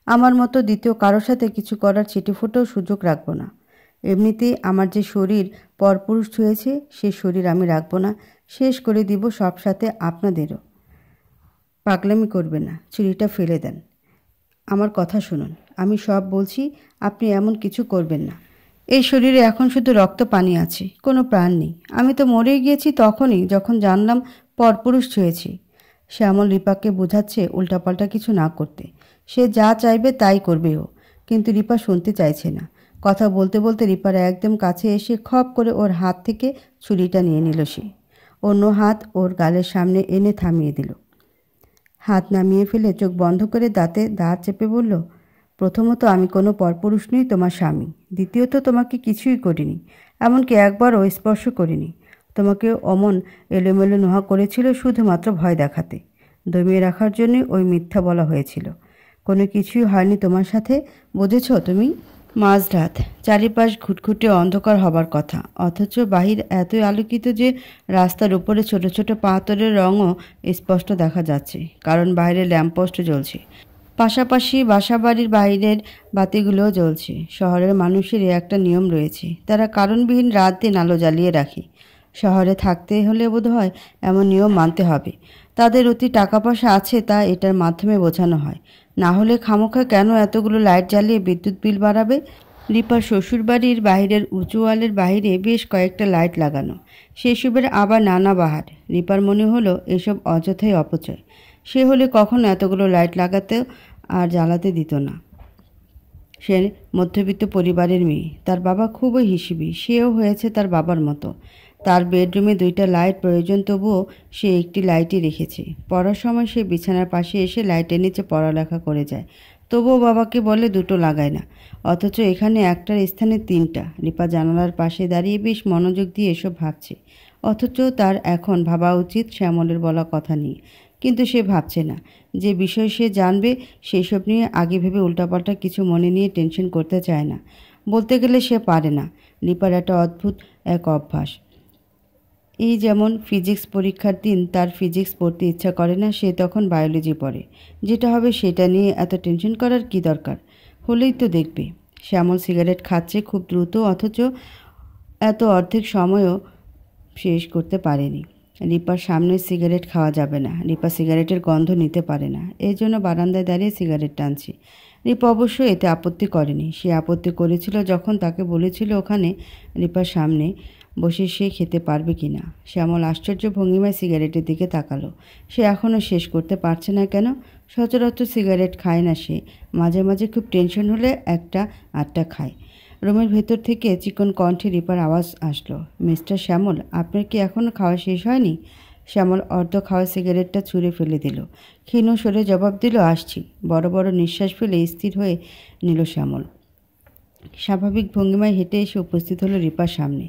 আমার মতো দ্বিতীয় কারোর সাথে কিছু করার ছিটেফোঁটাও সুযোগ রাখব না। এমনিতেই আমার যে শরীর পরপুরুষ ছুঁয়েছে, সে শরীর আমি রাখব না। শেষ করে দিব সব, সাথে আপনাদেরও। পাগলামি করবেন না, ছুরিটা ফেলে দেন। আমার কথা শুনুন, আমি সব বলছি, আপনি এমন কিছু করবেন না। এই শরীরে এখন শুধু রক্ত পানি আছে, কোনো প্রাণ নেই। আমি তো মরে গিয়েছি তখনই, যখন জানলাম পরপুরুষ ছুঁয়েছি। শ্যামল রিপাকে বোঝাচ্ছে উল্টাপাল্টা কিছু না করতে। সে যা চাইবে তাই করবে ও। কিন্তু রিপা শুনতে চাইছে না। কথা বলতে বলতে রিপার একদম কাছে এসে খপ করে ওর হাত থেকে ছুরিটা নিয়ে নিল সে। অন্য হাত ওর গালের সামনে এনে থামিয়ে দিল। হাত নামিয়ে ফেলে চোখ বন্ধ করে দাঁতে দাঁত চেপে বলল, প্রথমত আমি কোনো পরপুরুষ নই, তোমার স্বামী। দ্বিতীয়ত তোমাকে কিছুই করিনি, এমনকি একবারও স্পর্শ করিনি। তোমাকে অমন এলোমেলো নোহা করেছিল শুধুমাত্র ভয় দেখাতে, দমিয়ে রাখার জন্যই ওই মিথ্যা বলা হয়েছিল। কোনো কিছুই হয়নি তোমার সাথে, বুঝেছ তুমি? মাঝরাত, চারিপাশ ঘুটঘুটে অন্ধকার হবার কথা, অথচ বাহির এতই আলোকিত যে রাস্তার উপরে ছোট ছোট পাথরের রঙও স্পষ্ট দেখা যাচ্ছে, কারণ বাইরে ল্যাম্পপোস্ট জ্বলছে। পাশাপাশি বাসাবাড়ির বাইরের বাতিগুলোও জ্বলছে। শহরের মানুষের একটা নিয়ম রয়েছে, তারা কারণবিহীন রাত দিন আলো জ্বালিয়ে রাখে। শহরে থাকতে হলে বোধহয় এমন নিয়ম মানতে হবে। তাদের অতি টাকা পয়সা আছে, তা এটার মাধ্যমে বোঝানো হয়। না হলে খামোখা কেন এতগুলো লাইট জ্বালিয়ে বিদ্যুৎ বিল বাড়াবে? রিপার শ্বশুরবাড়ির বাইরের উঁচু ওয়ালের বাইরে বেশ কয়েকটা লাইট লাগানো, সেসবের আবার নানা বাহার। রিপার মনে হলো এসব অযথাই অপচয়। সে হলে কখনো এতগুলো লাইট লাগাতে আর জ্বালাতে দিত না। সে মধ্যবিত্ত পরিবারের মেয়ে, তার বাবা খুবই হিসেবি, সেও হয়েছে তার বাবার মতো। তার বেডরুমে 2টা লাইট প্রয়োজন, তবুও সে একটি লাইটই রেখেছে। পড়ার সময় সে বিছানার পাশে এসে লাইটের নিচে পড়ালেখা করে যায়, তবুও বাবাকে বলে 2টো লাগায় না। অথচ এখানে একটার স্থানে 3টা। রিপা জানালার পাশে দাঁড়িয়ে বেশ মনোযোগ দিয়ে এসব ভাবছে। অথচ তার এখন ভাবা উচিত শ্যামলের বলা কথা নিয়ে, কিন্তু সে ভাবছে না। যে বিষয় সে জানবে সেসব নিয়ে আগে ভেবে উল্টাপাল্টা কিছু মনে নিয়ে টেনশন করতে চায় না। বলতে গেলে সে পারে না। রিপার একটা অদ্ভুত এক অভ্যাস। এই যেমন ফিজিক্স পরীক্ষার দিন তার ফিজিক্স পড়তে ইচ্ছা করে না, সে তখন বায়োলজি পড়ে। যেটা হবে সেটা নিয়ে এত টেনশন করার কি দরকার? হলেই তো দেখবে। শ্যামল সিগারেট খাচ্ছে খুব দ্রুত, অথচ এত অর্ধেক সময়ও শেষ করতে পারেনি। রিপার সামনে সিগারেট খাওয়া যাবে না, রিপা সিগারেটের গন্ধ নিতে পারে না। এই জন্য বারান্দায় দাঁড়িয়ে সিগারেট টানছে। রিপা অবশ্য এতে আপত্তি করেনি। সে আপত্তি করেছিল যখন তাকে বলেছিল ওখানে রিপার সামনে বসে সে খেতে পারবে কিনা। শ্যামল আশ্চর্য ভঙ্গিমায় সিগারেটের দিকে তাকালো। সে এখনও শেষ করতে পারছে না কেন? সচরাচর সিগারেট খায় না সে, মাঝে মাঝে খুব টেনশন হলে একটা আটটা খায়। রুমের ভেতর থেকে চিকন কণ্ঠে রিপার আওয়াজ আসলো, মিস্টার শ্যামল, আপনার কি এখনও খাওয়া শেষ হয়নি? শ্যামল অর্ধ খাওয়া সিগারেটটা ছুঁড়ে ফেলে দিল। ক্ষীণ স্বরে জবাব দিল, আসছি। বড় বড় নিঃশ্বাস ফেলে স্থির হয়ে নিল শ্যামল। স্বাভাবিক ভঙ্গিমায় হেঁটে এসে উপস্থিত হলো রিপার সামনে।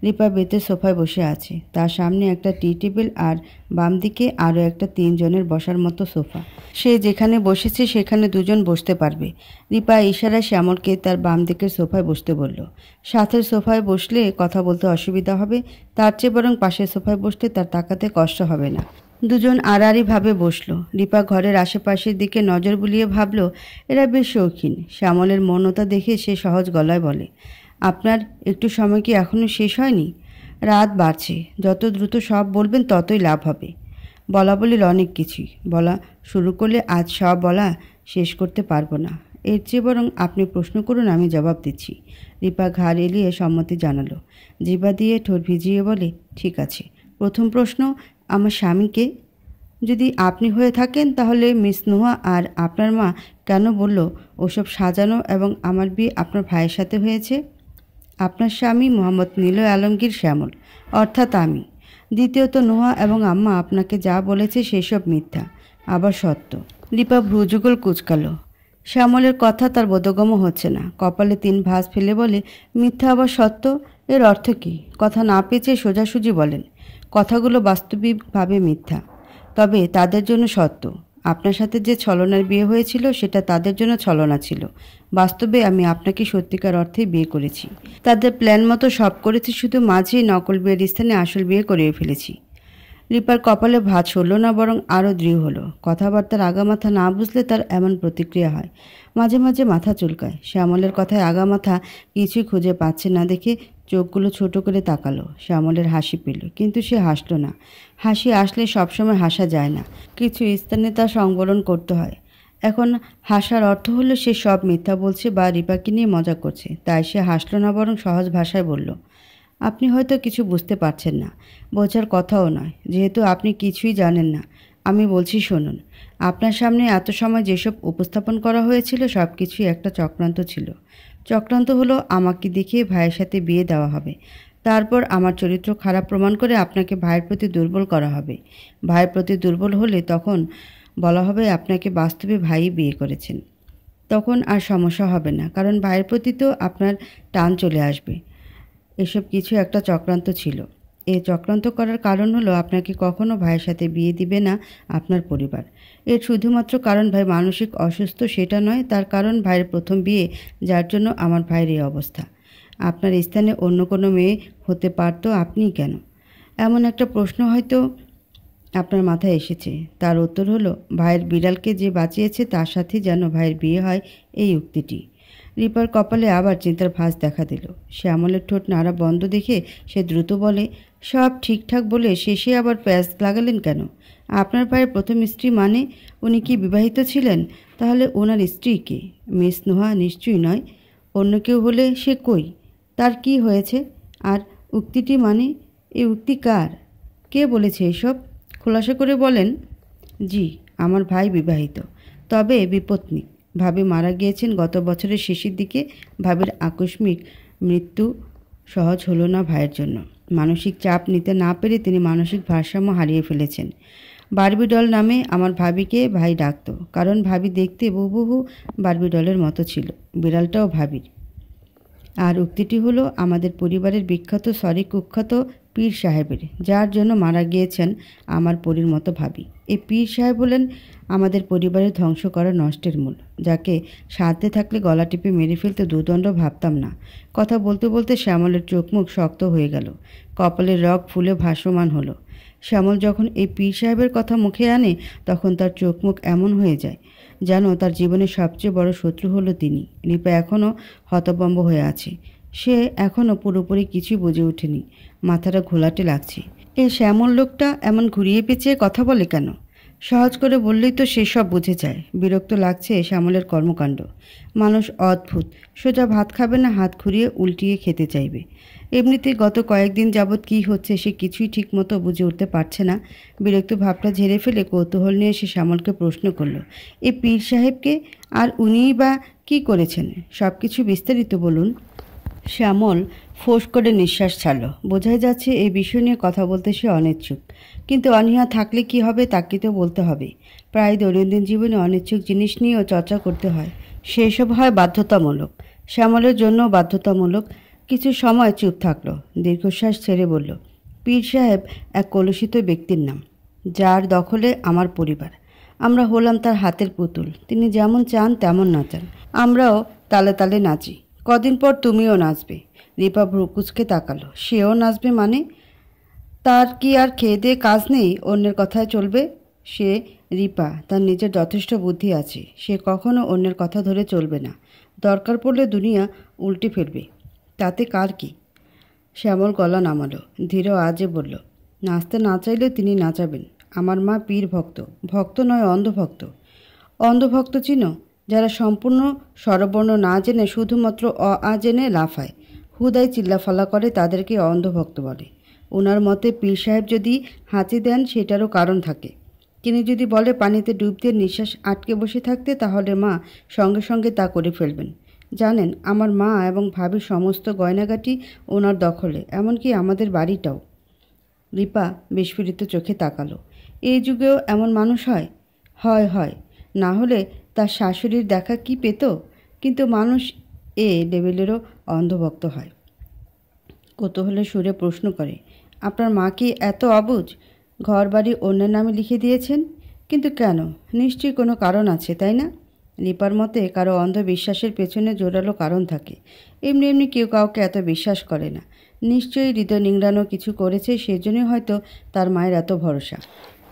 রিপা বেতের সোফায় বসে আছে। তার সামনে একটা টি টেবিল আর বাম দিকে আরও একটা 3 জনের বসার মতো সোফা। সে যেখানে বসেছে সেখানে 2 জন বসতে পারবে। রিপা ইশারায় শ্যামলকে তার বাম দিকের সোফায় বসতে বলল। সাথের সোফায় বসলে কথা বলতে অসুবিধা হবে, তার চেয়ে বরং পাশের সোফায় বসলে তার তাকাতে কষ্ট হবে না। 2 জন আড়াআড়িভাবে বসল। রিপা ঘরের আশেপাশের দিকে নজর বুলিয়ে ভাবল, এরা বেশ শৌখিন। শ্যামলের মৌনতা দেখে সে সহজ গলায় বলে, আপনার একটু সময় কি এখনও শেষ হয়নি? রাত বাড়ছে, যত দ্রুত সব বলবেন ততই লাভ হবে। বলা বলির অনেক কিছুই, বলা শুরু করলে আজ সব বলা শেষ করতে পারবো না। এর চেয়ে বরং আপনি প্রশ্ন করুন, আমি জবাব দিচ্ছি। রিপা ঘাড় এলিয়ে সম্মতি জানালো। জিভা দিয়ে ঠোঁট ভিজিয়ে বলে, ঠিক আছে। প্রথম প্রশ্ন, আমার স্বামীকে যদি আপনি হয়ে থাকেন তাহলে মিস নোহা আর আপনার মা কেন বলল ওসব সাজানো এবং আমার বিয়ে আপনার ভাইয়ের সাথে হয়েছে? আপনার স্বামী মোহাম্মদ নিলয় আলমগীর শ্যামল, অর্থাৎ আমি। দ্বিতীয়ত, নোহা এবং আম্মা আপনাকে যা বলেছে সেসব মিথ্যা, আবার সত্য। রিপা ভ্রুযুগল কুঁচকালো। শ্যামলের কথা তার বোধগম্য হচ্ছে না। কপালে 3 ভাঁজ ফেলে বলে, মিথ্যা আবার সত্য, এর অর্থ কী? কথা না পেঁচে সোজাসুজি বলেন। কথাগুলো বাস্তবিকভাবে মিথ্যা, তবে তাদের জন্য সত্য। আপনার সাথে যে ছলনার বিয়ে হয়েছিল সেটা তাদের জন্য ছলনা ছিল। বাস্তবে আমি আপনাকে সত্যিকার অর্থেই বিয়ে করেছি। তাদের প্ল্যান মতো সব করেছি, শুধু মাঝেই নকল বিয়ের স্থানে আসল বিয়ে করিয়ে ফেলেছি। রিপার কপালে ভাঁজ হলো না, বরং আরও দৃঢ় হলো। কথাবার্তার আগামাথা না বুঝলে তার এমন প্রতিক্রিয়া হয়। মাঝে মাঝে মাথা চুলকায়। শ্যামলের কথায় আগামাথা কিছুই খুঁজে পাচ্ছে না দেখে চোখগুলো ছোট করে তাকালো। শ্যামলের হাসি পেল, কিন্তু সে হাসলো না। হাসি আসলে সবসময় হাসা যায় না, কিছু স্থানে তা সংবরণ করতে হয়। এখন হাসার অর্থ হলো সে সব মিথ্যা বলছে বা রিপাকে নিয়ে মজা করছে। তাই সে হাসলো না, বরং সহজ ভাষায় বলল, আপনি হয়তো কিছু বুঝতে পারছেন না, বোঝার কথাও নয়, যেহেতু আপনি কিছুই জানেন না। আমি বলছি শুনুন, আপনার সামনে এত সময় যেসব উপস্থাপন করা হয়েছিল সব কিছুই একটা চক্রান্ত ছিল। চক্রান্ত হলো আমাকে দেখিয়ে ভাইয়ের সাথে বিয়ে দেওয়া হবে। তারপর আমার চরিত্র খারাপ প্রমাণ করে আপনাকে ভাইয়ের প্রতি দুর্বল করা হবে। ভাইয়ের প্রতি দুর্বল হলে তখন বলা হবে আপনাকে বাস্তবে ভাইই বিয়ে করেছেন। তখন আর সমস্যা হবে না, কারণ ভাইয়ের প্রতি তো আপনার টান চলে আসবে। এসব কিছু একটা চক্রান্ত ছিল। এই চক্রান্ত করার কারণ হলো আপনাকে কখনো ভাইয়ের সাথে বিয়ে দিবে না আপনার পরিবার। এর শুধুমাত্র কারণ ভাই মানসিক অসুস্থ সেটা নয়, তার কারণ ভাইয়ের প্রথম বিয়ে, যার জন্য আমার ভাইয়ের এই অবস্থা। আপনার স্থানে অন্য কোনো মেয়ে হতে পারতো, আপনি কেন? এমন একটা প্রশ্ন হয়তো আপনার মাথায় এসেছে। তার উত্তর হলো, ভাইয়ের বিড়ালকে যে বাঁচিয়েছে তার সাথে যেন ভাইয়ের বিয়ে হয়, এই উক্তিটি। রিপার কপালে আবার চিন্তার ভাঁজ দেখা দিল। শ্যামলের ঠোঁট নাড়া বন্ধ দেখে সে দ্রুত বলে, সব ঠিকঠাক বলে শেষে আবার প্যাঁচ লাগালেন কেন? আপনার ভাইয়ের প্রথম স্ত্রী মানে উনি কি বিবাহিত ছিলেন? তাহলে ওনার স্ত্রী কে? মিস নোহা নিশ্চয়ই নয়। অন্য কেউ হলে সে কই? তার কি হয়েছে? আর উক্তিটি মানে, এই উক্তি কার? কে বলেছে এসব? খোলাসা করে বলেন। জি, আমার ভাই বিবাহিত, তবে বিপত্নী। ভাবি মারা গিয়েছেন গত বছরের শেষের দিকে। ভাবির আকস্মিক মৃত্যু সহজ হলো না ভাইয়ের জন্য। মানসিক চাপ নিতে না পেরে তিনি মানসিক ভারসাম্য হারিয়ে ফেলেছেন। বারবি ডল নামে আমার ভাবিকে ভাই ডাকত, কারণ ভাবি দেখতে হুবহু বারবি ডলের মতো ছিল। বিড়ালটাও ভাবির। আর উক্তিটি হলো আমাদের পরিবারের বিখ্যাত কুখ্যাত পীর সাহেবের, যার জন্য মারা গিয়েছেন আমার পরীর মতো ভাবি। এই পীর সাহেব হলেন আমাদের পরিবারের ধ্বংস করা নষ্টের মূল, যাকে সাথে থাকলে গলা টিপে মেরে ফেলতে দুদণ্ড ভাবতাম না। কথা বলতে বলতে শ্যামলের চোখ মুখ শক্ত হয়ে গেল, কপালের রগ ফুলে ভাসমান হলো। শ্যামল যখন এই পীর সাহেবের কথা মুখে আনে তখন তার চোখ মুখ এমন হয়ে যায় যেন তার জীবনের সবচেয়ে বড় শত্রু হলো তিনি। রিপা এখনও হতভম্ব হয়ে আছে। সে এখনও পুরোপুরি কিছুই বুঝে ওঠেনি। মাথাটা ঘোলাটে লাগছে। এই শ্যামল লোকটা এমন ঘুরিয়ে পেঁচিয়ে কথা বলে কেন? সহজ করে বললেই তো সে সব বুঝে যায়। বিরক্ত লাগছে শ্যামলের কর্মকাণ্ড। মানুষ অদ্ভুত, সোজা ভাত খাবে না, হাত ঘুরিয়ে উল্টিয়ে খেতে চাইবে। এমনিতেই গত কয়েকদিন যাবৎ কী হচ্ছে সে কিছুই ঠিকমতো বুঝে উঠতে পারছে না। বিরক্ত ভাবটা ঝেড়ে ফেলে কৌতূহল নিয়ে সে শ্যামলকে প্রশ্ন করল, এই পীর সাহেবকে আর উনিই বা কী করেছেন? সব কিছু বিস্তারিত বলুন। শ্যামল ফোঁস করে নিঃশ্বাস ছাড়ল। বোঝাই যাচ্ছে এই বিষয় নিয়ে কথা বলতে সে অনিচ্ছুক। কিন্তু অনীহা থাকলে কি হবে, তাকে তো বলতে হবে। প্রায় দৈনন্দিন জীবনে অনিচ্ছুক জিনিস নিয়েও চর্চা করতে হয়। সেসব হয় বাধ্যতামূলক। শ্যামলের জন্য বাধ্যতামূলক। কিছু সময় চুপ থাকলো, দীর্ঘশ্বাস ছেড়ে বলল, পীর সাহেব এক কলুষিত ব্যক্তির নাম, যার দখলে আমার পরিবার। আমরা হলাম তার হাতের পুতুল। তিনি যেমন চান তেমন নাচান, আমরাও তালে তালে নাচি। কদিন পর তুমিও নাচবে। রিপা ভ্রুকুচকে তাকালো। সেও নাচবে মানে? তার কি আর খেয়ে দিয়ে কাজ নেই, অন্যের কথায় চলবে? সে রিপা, তার নিজের যথেষ্ট বুদ্ধি আছে। সে কখনো অন্যের কথা ধরে চলবে না। দরকার পড়লে দুনিয়া উল্টে ফেলবে, তাতে কার কি? শ্যামল গলা নামালো, ধীর আজে বলল, নাচতে না চাইলেও তিনি নাচাবেন। আমার মা পীর ভক্ত, ভক্ত নয় অন্ধভক্ত। অন্ধভক্ত চিনো? যারা সম্পূর্ণ স্বরবর্ণ না জেনে শুধুমাত্র আ জেনে লাফায়, হুদাই চিল্লাফাল্লা করে, তাদেরকে অন্ধভক্ত বলে। ওনার মতে পীর সাহেব যদি হাঁচি দেন সেটারও কারণ থাকে। তিনি যদি বলে পানিতে ডুব দিয়ে নিঃশ্বাস আটকে বসে থাকতে, তাহলে মা সঙ্গে সঙ্গে তা করে ফেলবেন। জানেন, আমার মা এবং ভাবির সমস্ত গয়নাগাটি ওনার দখলে, এমনকি আমাদের বাড়িটাও। রিপা বিস্ফোরিত চোখে তাকালো। এই যুগেও এমন মানুষ হয়? হয় হয়, না হলে তার শাশুড়ির দেখা কি পেত? কিন্তু মানুষ এ লেভেলেরও অন্ধভক্ত হয়। কৌতূহলের সুরে প্রশ্ন করে, আপনার মা কি এত অবুঝ? ঘর বাড়ি অন্যের নামে লিখে দিয়েছেন? কিন্তু কেন? নিশ্চয়ই কোনো কারণ আছে, তাই না? রিপার মতে কারো অন্ধবিশ্বাসের পেছনে জোরালো কারণ থাকে। এমনি এমনি কেউ কাউকে এত বিশ্বাস করে না। নিশ্চয়ই হৃদয় নিংড়ানো কিছু করেছে, সেজন্যই হয়তো তার মায়ের এত ভরসা।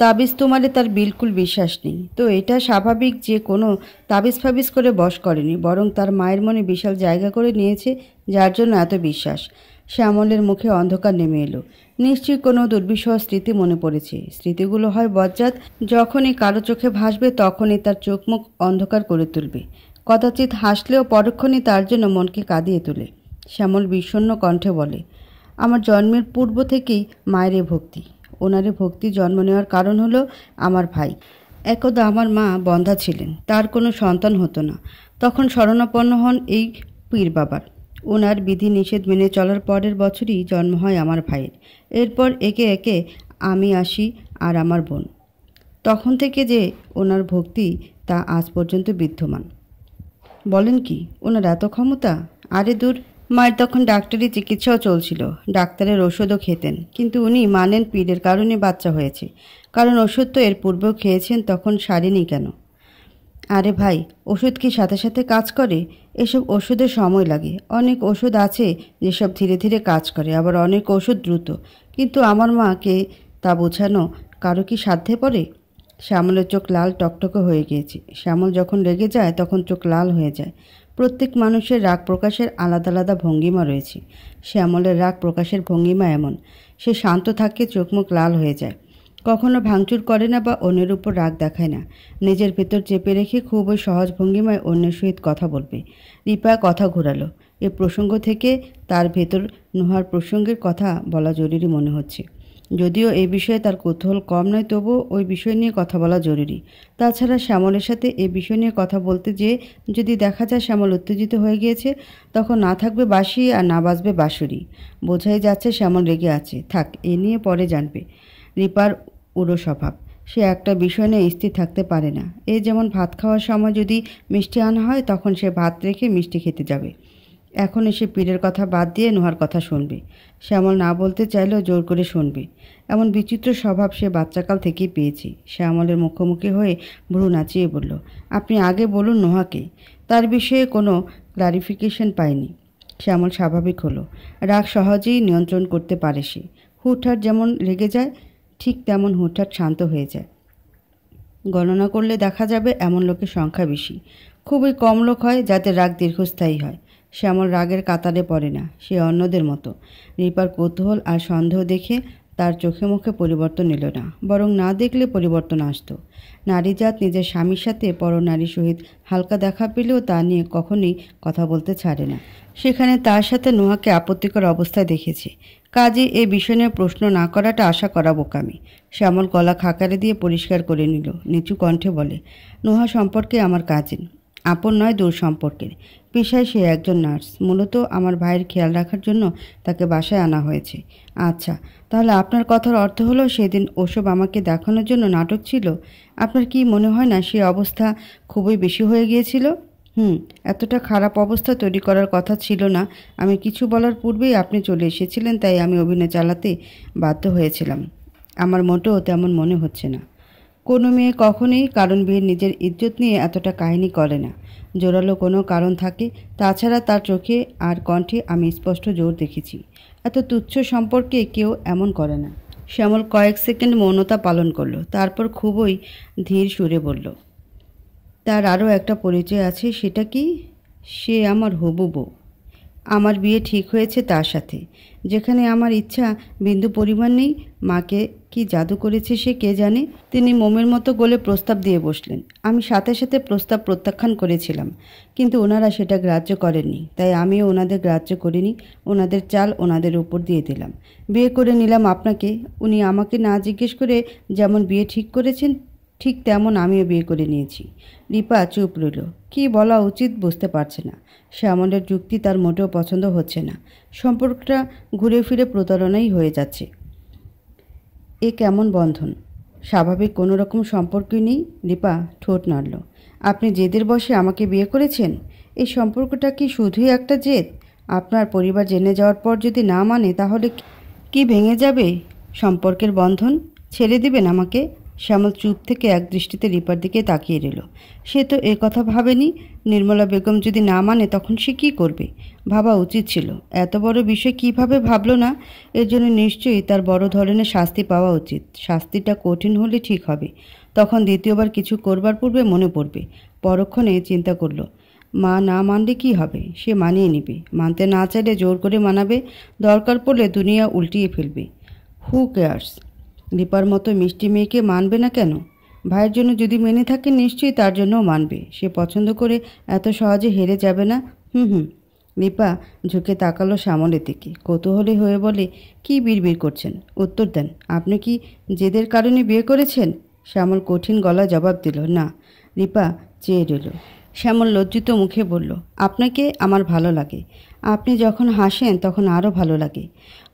তাবিজ তোমারে তার বিলকুল বিশ্বাস নেই, তো এটা স্বাভাবিক যে কোনো তাবিজ ফাবিজ করে বশ করেনি, বরং তার মায়ের মনে বিশাল জায়গা করে নিয়েছে, যার জন্য এত বিশ্বাস। শ্যামলের মুখে অন্ধকার নেমে এলো। নিশ্চয়ই কোনো দুর্বিষহ স্মৃতি মনে পড়েছে। স্মৃতিগুলো হয় বজ্জাত, যখনই কারো চোখে ভাসবে তখনই তার চোখ মুখ অন্ধকার করে তুলবে। কদাচিৎ হাসলেও পরক্ষণই তার জন্য মনকে কাঁদিয়ে তোলে। শ্যামল বিষণ্ণ কণ্ঠে বলে, আমার জন্মের পূর্ব থেকেই মায়ের এ ভক্তি। ওনারে ভক্তি জন্ম নেওয়ার কারণ হলো আমার ভাই। একদা আমার মা বন্ধ্যা ছিলেন, তার কোনো সন্তান হতো না। তখন শরণাপন্ন হন এই পীর বাবার। ওনার বিধি নিষেধ মেনে চলার পরের বছরই জন্ম হয় আমার ভাইয়ের। এরপর একে একে আমি আসি আর আমার বোন। তখন থেকে যে ওনার ভক্তি, তা আজ পর্যন্ত বিদ্যমান। বলেন কি, ওনার এত ক্ষমতা? আরে দূর, মায়ের তখন ডাক্তারি চিকিৎসাও চলছিল, ডাক্তারের ওষুধও খেতেন, কিন্তু উনি মানেন পীরের কারণে বাচ্চা হয়েছে। কারণ ওষুধ তো এর পূর্বেও খেয়েছেন, তখন সারেনি কেন? আরে ভাই, ওষুধ কি সাথে সাথে কাজ করে? এসব ওষুধের সময় লাগে। অনেক ওষুধ আছে যেসব ধীরে ধীরে কাজ করে, আবার অনেক ওষুধ দ্রুত। কিন্তু আমার মাকে তা বোঝানো কারো কি সাধ্যে পড়ে? শ্যামলের চোখ লাল টকটকে হয়ে গিয়েছে। শ্যামল যখন রেগে যায় তখন চোখ লাল হয়ে যায়। প্রত্যেক মানুষের রাগ প্রকাশের আলাদা আলাদা ভঙ্গিমা রয়েছে। শ্যামলের রাগ প্রকাশের ভঙ্গিমা এমন, সে শান্ত থাকে, চোখ মুখ লাল হয়ে যায়, কখনো ভাঙচুর করে না বা অন্যের উপর রাগ দেখায় না। নিজের ভেতর চেপে রেখে খুবই সহজ ভঙ্গিমায় অন্যের সহিত কথা বলবে। রিপা কথা ঘোরালো। এ প্রসঙ্গ থেকে তার ভেতর নোহার প্রসঙ্গের কথা বলা জরুরি মনে হচ্ছে। যদিও এই বিষয়ে তার কৌতূহল কম নয়, তবুও ওই বিষয় নিয়ে কথা বলা জরুরি। তাছাড়া শ্যামলের সাথে এই বিষয় নিয়ে কথা বলতে যেয়ে যদি দেখা যায় শ্যামল উত্তেজিত হয়ে গিয়েছে, তখন না থাকবে বাঁশি আর না বাজবে বাঁশুরি। বোঝাই যাচ্ছে শ্যামল রেগে আছে। থাক, এ নিয়ে পরে জানবে। রিপার উড়ো স্বভাব, সে একটা বিষয় নিয়ে স্থির থাকতে পারে না। এই যেমন ভাত খাওয়ার সময় যদি মিষ্টি আনা হয়, তখন সে ভাত রেখে মিষ্টি খেতে যাবে। এখন এসে পীরের কথা বাদ দিয়ে নোহার কথা শুনবে। শ্যামল না বলতে চাইলেও জোর করে শুনবে। এমন বিচিত্র স্বভাব সে বাচ্চাকাল থেকেই পেয়েছে। শ্যামলের মুখোমুখি হয়ে ভ্রু নাচিয়ে বলল, আপনি আগে বলুন নোহাকে। তার বিষয়ে কোনো ক্লারিফিকেশন পায়নি। শ্যামল স্বাভাবিক হলো। রাগ সহজেই নিয়ন্ত্রণ করতে পারে সে। হুটহাট যেমন রেগে যায়, ঠিক তেমন হুটহাট শান্ত হয়ে যায়। গণনা করলে দেখা যাবে এমন লোকের সংখ্যা বেশি। খুবই কম লোক হয় যাদের রাগ দীর্ঘস্থায়ী হয়। শ্যামল রাগের কাতারে পড়ে না, সে অন্যদের মতো। রিপার কৌতূহল আর সন্দেহ দেখে তার চোখে মুখে পরিবর্তন এলো না, বরং না দেখলে পরিবর্তন আসতো। নারীজাত নিজের স্বামীর সাথে পর নারীর সহিত হালকা দেখা পেলেও তা নিয়ে কখনই কথা বলতে ছাড়ে না। সেখানে তার সাথে নোহাকে আপত্তিকর অবস্থায় দেখেছে। কাজে এ বিষয় নিয়ে প্রশ্ন না করাটা আশা করা বোকামি। শ্যামল গলা খাকারে দিয়ে পরিষ্কার করে নিল, নিচু কণ্ঠে বলে, নোহা সম্পর্কে আমার কাজিন, আপন নয়, দূর সম্পর্কের। পেশায় সে একজন নার্স। মূলত আমার ভাইয়ের খেয়াল রাখার জন্য তাকে বাসায় আনা হয়েছে। আচ্ছা, তাহলে আপনার কথার অর্থ হলো সেদিন ওসব আমাকে দেখানোর জন্য নাটক ছিল? আপনার কি মনে হয় না সে অবস্থা খুবই বেশি হয়ে গিয়েছিল? এতটা খারাপ অবস্থা তৈরি করার কথা ছিল না। আমি কিছু বলার পূর্বেই আপনি চলে এসেছিলেন, তাই আমি অভিনয় চালাতে বাধ্য হয়েছিলাম। আমার মোটেও তেমন মনে হচ্ছে না। কোনো মেয়ে কখনোই কারণ বিয়ে নিজের ইজ্জত নিয়ে এতটা কাহিনী করে না। জোরালো কোনো কারণ থাকে। তাছাড়া তার চোখে আর কণ্ঠে আমি স্পষ্ট জোর দেখেছি। এত তুচ্ছ সম্পর্কে কেউ এমন করে না। শ্যামল কয়েক সেকেন্ড মৌনতা পালন করলো, তারপর খুবই ধীর সুরে বলল, তার আরও একটা পরিচয় আছে। সেটা কি? সে আমার হবু বউ। আমার বিয়ে ঠিক হয়েছে তার সাথে, যেখানে আমার ইচ্ছা বিন্দু পরিমাণ নেই। মাকে কি জাদু করেছে সে কে জানে। তিনি মোমের মতো গলে প্রস্তাব দিয়ে বসলেন। আমি সাথে সাথে প্রস্তাব প্রত্যাখ্যান করেছিলাম, কিন্তু ওনারা সেটা গ্রাহ্য করেননি। তাই আমিও ওনাদের গ্রাহ্য করিনি। ওনাদের চাল ওনাদের উপর দিয়ে দিলাম। বিয়ে করে নিলাম আপনাকে। উনি আমাকে না জিজ্ঞেস করে যেমন বিয়ে ঠিক করেছেন, ঠিক তেমন আমিও বিয়ে করে নিয়েছি। রিপা চুপ রইল। কী বলা উচিত বুঝতে পারছে না। শ্যামলের যুক্তি তার মোটেও পছন্দ হচ্ছে না। সম্পর্কটা ঘুরে ফিরে প্রতারণাই হয়ে যাচ্ছে। এ কেমন বন্ধন? স্বাভাবিক কোনো রকম সম্পর্কই নেই। রিপা ঠোঁট নাড়ল। আপনি জেদের বশে আমাকে বিয়ে করেছেন? এই সম্পর্কটা কি শুধুই একটা জেদ? আপনার পরিবার জেনে যাওয়ার পর যদি না মানে, তাহলে কি ভেঙে যাবে সম্পর্কের বন্ধন? ছেড়ে দিবেন আমাকে? শ্যামল চুপ থেকে এক দৃষ্টিতে রিপার দিকে তাকিয়ে রইল। সে তো এ কথা ভাবেনি। নির্মলা বেগম যদি না মানে তখন সে কী করবে? ভাবা উচিত ছিল। এত বড় বিষয় কিভাবে ভাবলো না? এর জন্য নিশ্চয়ই তার বড় ধরনের শাস্তি পাওয়া উচিত। শাস্তিটা কঠিন হলে ঠিক হবে। তখন দ্বিতীয়বার কিছু করবার পূর্বে মনে পড়বে। পরক্ষণে চিন্তা করল, মা না মানলে কি হবে? সে মানিয়ে নেবে। মানতে না চাইলে জোর করে মানাবে। দরকার পড়লে দুনিয়া উল্টিয়ে ফেলবে। Who cares? রিপার মতো মিষ্টি মেয়েকে মানবে না কেন? ভাইয়ের জন্য যদি মেনে থাকে নিশ্চয়ই তার জন্যও মানবে। সে পছন্দ করে এত সহজে হেরে যাবে না। হুম। রিপা ঝুঁকে তাকালো শ্যামলের দিকে। কৌতূহলী হয়ে বলে, কি বিড়বিড় করছেন? উত্তর দেন। আপনি কি জেদের কারণে বিয়ে করেছেন? শ্যামল কঠিন গলা জবাব দিল, না। রিপা চেয়ে রইল। শ্যামল লজ্জিত মুখে বলল, আপনাকে আমার ভালো লাগে। আপনি যখন হাসেন তখন আরও ভালো লাগে।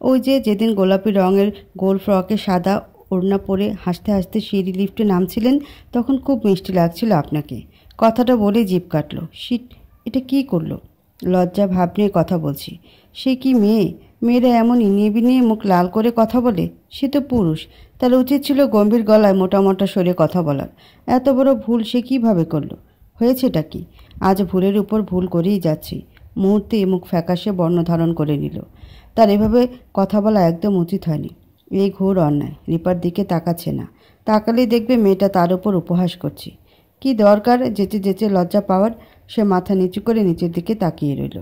ওই যে যেদিন গোলাপি রঙের গোল ফ্রকে সাদা ওড়না পরে হাসতে হাসতে সিঁড়ি লিফটে নামছিলেন তখন খুব মিষ্টি লাগছিল আপনাকে। কথাটা বলে জিভ কাটল। শিট, এটা কি করলো? লজ্জা ভাব নিয়ে কথা বলছি। সে কি মেয়ে? মেয়েরা এমন ইনিয়ে বিনিয়ে মুখ লাল করে কথা বলে? সে তো পুরুষ। তার উচিত ছিল গম্ভীর গলায় মোটা মোটা সরে কথা বলার। এত বড় ভুল সে কীভাবে করলো? হয়েছেটা কি? আজ ভুলের উপর ভুল করেই যাচ্ছি। মুহূর্তে মুখ ফ্যাকাশে বর্ণ ধারণ করে নিল। তার এভাবে কথা বলা একদম উচিত হয়নি। এই ঘোর অন্যায়। রিপার দিকে তাকাচ্ছে না। তাকালেই দেখবে মেয়েটা তার উপর উপহাস করছে। কি দরকার যেচে যেচে লজ্জা পাওয়ার? সে মাথা নিচু করে নিচের দিকে তাকিয়ে রইল।